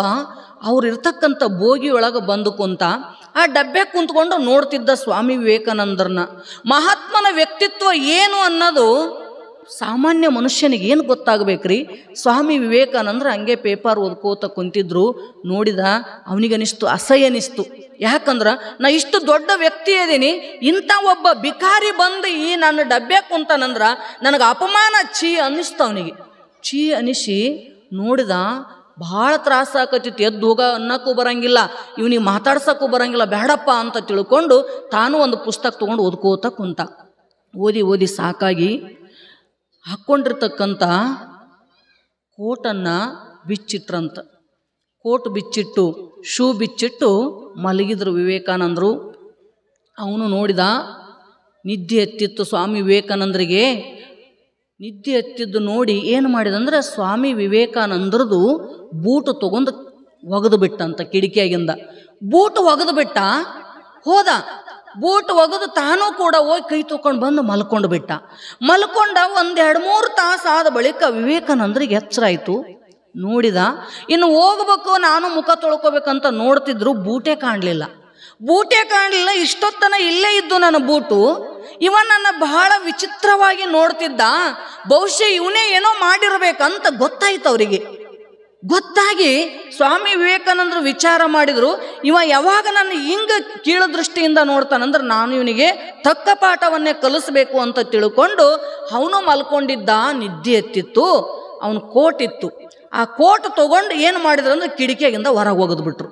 S1: ಅವ್ರು ಇರ್ತಕ್ಕಂಥ ಬೋಗಿಯೊಳಗೆ ಬಂದು ಕುಂತ, ಆ ಡಬ್ಬೆ ಕುಂತ್ಕೊಂಡು ನೋಡ್ತಿದ್ದ ಸ್ವಾಮಿ ವಿವೇಕಾನಂದರನ್ನ. ಮಹಾತ್ಮನ ವ್ಯಕ್ತಿತ್ವ ಏನು ಅನ್ನೋದು ಸಾಮಾನ್ಯ ಮನುಷ್ಯನಿಗೆ ಏನು ಗೊತ್ತಾಗಬೇಕ್ರಿ. ಸ್ವಾಮಿ ವಿವೇಕಾನಂದರು ಹಂಗೆ ಪೇಪರ್ ಓದ್ಕೋತ ಕುಂತಿದ್ರು. ನೋಡಿದ ಅವನಿಗನಿಸ್ತು, ಅಸಹ್ಯ ಅನಿಸ್ತು. ಯಾಕಂದ್ರೆ ನಾ ಇಷ್ಟು ದೊಡ್ಡ ವ್ಯಕ್ತಿ ಇದೀನಿ, ಇಂಥ ಒಬ್ಬ ಬಿಕಾರಿ ಬಂದು ಈ ನನ್ನ ಡಬ್ಬೆ ಕುಂತಾನಂದ್ರೆ ನನಗೆ ಅಪಮಾನ ಅನ್ನಿಸ್ತು. ಅವನಿಗೆ ಅನಿಸಿ ನೋಡಿದ, ಭಾಳ ತ್ರಾಸಾಕತ್ತಿತ್ತು. ಎದ್ದು ಹೋಗ ಅನ್ನಕ್ಕೂ ಬರಂಗಿಲ್ಲ, ಇವನಿಗೆ ಮಾತಾಡ್ಸೋಕ್ಕೂ ಬರಂಗಿಲ್ಲ, ಬೇಡಪ್ಪ ಅಂತ ತಿಳ್ಕೊಂಡು ತಾನು ಒಂದು ಪುಸ್ತಕ ತೊಗೊಂಡು ಓದ್ಕೋತ ಕುಂತ. ಓದಿ ಸಾಕಾಗಿ ಹಾಕ್ಕೊಂಡಿರ್ತಕ್ಕಂಥ ಕೋಟನ್ನು ಬಿಚ್ಚಿಟ್ರಂತ. ಕೋಟ್ ಬಿಚ್ಚಿಟ್ಟು ಶೂ ಬಿಚ್ಚಿಟ್ಟು ಮಲಗಿದ್ರು ವಿವೇಕಾನಂದರು. ಅವನು ನೋಡಿದ, ನಿದ್ದೆ ಎತ್ತಿತ್ತು ಸ್ವಾಮಿ ವಿವೇಕಾನಂದರಿಗೆ. ನಿದ್ದೆ ಎತ್ತಿದ್ದು ನೋಡಿ ಏನು ಮಾಡಿದಂದ್ರೆ, ಸ್ವಾಮಿ ವಿವೇಕಾನಂದರದು ಬೂಟು ತೊಗೊಂಡು ಒಗೆದು ಬಿಟ್ಟಂತ. ಕಿಡಿಕಿಯಾಗಿಂದ ಬೂಟು ಒಗೆದು ಬಿಟ್ಟ. ಹೋದ, ಬೂಟು ಒಗೆದು ತಾನೂ ಕೂಡ ಹೋಗಿ ಕೈ ತೊಗೊಂಡು ಬಂದು ಮಲ್ಕೊಂಡು ಬಿಟ್ಟ. ಮಲ್ಕೊಂಡ 1-2-3 ತಾಸು ಆದ ಬಳಿಕ ವಿವೇಕಾನಂದರಿಗೆ ಎಚ್ಚರ ಆಯಿತು. ನೋಡಿದ, ಇನ್ನು ಹೋಗ್ಬೇಕು, ನಾನು ಮುಖ ತೊಳ್ಕೊಬೇಕಂತ ನೋಡ್ತಿದ್ರು, ಬೂಟೇ ಕಾಣಲಿಲ್ಲ. ಇಷ್ಟೊತ್ತನ ಇಲ್ಲೇ ಇದ್ದು ನನ್ನ ಬೂಟು. ಇವ ನನ್ನ ಬಹಳ ವಿಚಿತ್ರವಾಗಿ ನೋಡ್ತಿದ್ದ. ಬಹುಶಃ ಇವನೇ ಏನೋ ಮಾಡಿರ್ಬೇಕಂತ ಗೊತ್ತಾಯ್ತು ಅವರಿಗೆ. ಗೊತ್ತಾಗಿ ಸ್ವಾಮಿ ವಿವೇಕಾನಂದರು ವಿಚಾರ ಮಾಡಿದ್ರು, ಇವ ಯಾವಾಗ ನನ್ನ ಹಿಂಗೆ ಕೀಳು ದೃಷ್ಟಿಯಿಂದ ನೋಡ್ತಾನಂದ್ರೆ ನಾನು ಇವನಿಗೆ ತಕ್ಕ ಪಾಠವನ್ನೇ ಕಲಿಸ್ಬೇಕು ಅಂತ ತಿಳ್ಕೊಂಡು ಅವನು ಮಲ್ಕೊಂಡಿದ್ದ. ನಿದ್ದೆ ಎತ್ತಿತ್ತು. ಅವನು ಕೋಟ್ ಇತ್ತು. ಆ ಕೋಟ್ ತೊಗೊಂಡು ಏನು ಮಾಡಿದ್ರು ಅಂದ್ರೆ ಕಿಡಿಕಿಯಾಗಿಂದ ಹೊರಗೆ ಒಗೆದ್ಬಿಟ್ರು.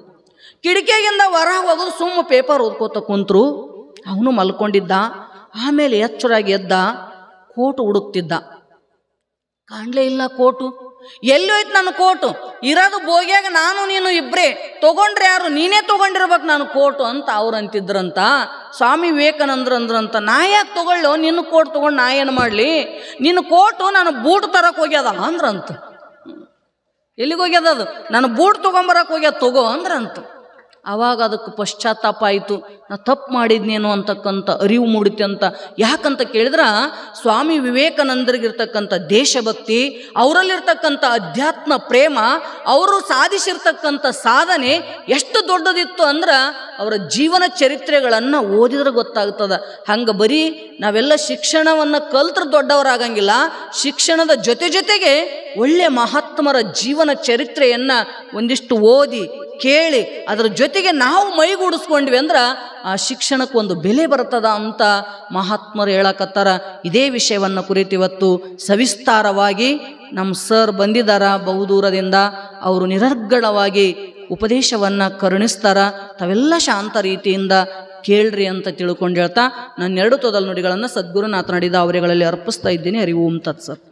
S1: ಕಿಡಿಕಿಯಾಗಿಂದ ಹೊರಗೆ ಒಗೆದು ಸುಮ್ಮ ಪೇಪರ್ ಓದ್ಕೋತ ಕುಂತರು. ಅವನು ಮಲ್ಕೊಂಡಿದ್ದ. ಆಮೇಲೆ ಎಚ್ಚರಾಗಿ ಎದ್ದ, ಕೋಟು ಹುಡುಕ್ತಿದ್ದ. ಕಾಣಲೇ ಇಲ್ಲ ಕೋಟು. ಎಲ್ಲೋಯ್ತು ನನ್ನ ಕೋಟು? ಇರೋದು ಬೋಗ್ಯಾಗ ನಾನು ನೀನು ಇಬ್ಬರೇ. ತೊಗೊಂಡ್ರೆ ಯಾರು? ನೀನೇ ತೊಗೊಂಡಿರ್ಬೇಕು ನಾನು ಕೋಟು ಅಂತ ಅವ್ರು ಅಂತಿದ್ರಂತ. ಸ್ವಾಮಿ ವಿವೇಕಾನಂದರು ಅಂದ್ರಂತ, ನಾ ಯಾಕೆ ತೊಗೊಳ್ಳೋ? ನಿನ್ನ ಕೋಟ್ ತೊಗೊಂಡು ನಾ ಏನು ಮಾಡಲಿ? ನಿನ್ನ ಕೋಟು ನಾನು ಬೂಟ್ ತರಕ್ಕೆ ಹೋಗ್ಯದ ಅಂದ್ರಂತ. ಎಲ್ಲಿಗೆ ಹೋಗ್ಯದ ಅದು? ನಾನು ಬೂಟ್ ತೊಗೊಂಬರಕ್ಕೆ ಹೋಗ್ಯದ, ತಗೋ ಅಂದ್ರಂತ. ಆವಾಗ ಅದಕ್ಕೆ ಪಶ್ಚಾತ್ತಾಪ ಆಯಿತು, ನಾ ತಪ್ಪು ಮಾಡಿದ್ನೇನು ಅಂತಕ್ಕಂಥ ಅರಿವು ಮೂಡಿತೆ ಅಂತ. ಯಾಕಂತ ಕೇಳಿದ್ರೆ ಸ್ವಾಮಿ ವಿವೇಕಾನಂದರಿಗಿರ್ತಕ್ಕಂಥ ದೇಶಭಕ್ತಿ, ಅವರಲ್ಲಿರ್ತಕ್ಕಂಥ ಅಧ್ಯಾತ್ಮ ಪ್ರೇಮ, ಅವರು ಸಾಧಿಸಿರ್ತಕ್ಕಂಥ ಸಾಧನೆ ಎಷ್ಟು ದೊಡ್ಡದಿತ್ತು ಅಂದ್ರೆ ಅವರ ಜೀವನ ಚರಿತ್ರೆಗಳನ್ನು ಓದಿದ್ರೆ ಗೊತ್ತಾಗ್ತದೆ. ಹಂಗೆ ಬರೀ ನಾವೆಲ್ಲ ಶಿಕ್ಷಣವನ್ನು ಕಲ್ತ್ರೆ ದೊಡ್ಡವರಾಗಂಗಿಲ್ಲ, ಶಿಕ್ಷಣದ ಜೊತೆಗೆ ಒಳ್ಳೆಯ ಮಹಾತ್ಮರ ಜೀವನ ಚರಿತ್ರೆಯನ್ನು ಒಂದಿಷ್ಟು ಓದಿ ಕೇಳಿ ಅದರ ಜೊತೆಗೆ ನಾವು ಮೈಗೂಡಿಸ್ಕೊಂಡ್ವಿ ಅಂದ್ರೆ ಆ ಶಿಕ್ಷಣಕ್ಕೆ ಒಂದು ಬೆಲೆ ಬರ್ತದ ಅಂತ ಮಹಾತ್ಮರು ಹೇಳಕತ್ತಾರ. ಇದೇ ವಿಷಯವನ್ನು ಕುರಿತು ಇವತ್ತು ಸವಿಸ್ತಾರವಾಗಿ ನಮ್ಮ ಸರ್ ಬಂದಿದ್ದಾರ ಬಹುದೂರದಿಂದ. ಅವರು ನಿರರ್ಗಳವಾಗಿ ಉಪದೇಶವನ್ನು ಕರುಣಿಸ್ತಾರ. ತಾವೆಲ್ಲ ಶಾಂತ ರೀತಿಯಿಂದ ಕೇಳ್ರಿ ಅಂತ ತಿಳ್ಕೊಂಡು ಹೇಳ್ತಾ ನನ್ನ 2 ತೊದಲು ನುಡಿಗಳನ್ನು ಸದ್ಗುರುನಾಥ ನಡೆದ ಅವರುಗಳಲ್ಲಿ ಅರ್ಪಿಸ್ತಾ ಇದ್ದೀನಿ. ಹರಿ ಓಂ ತತ್ಸತ್.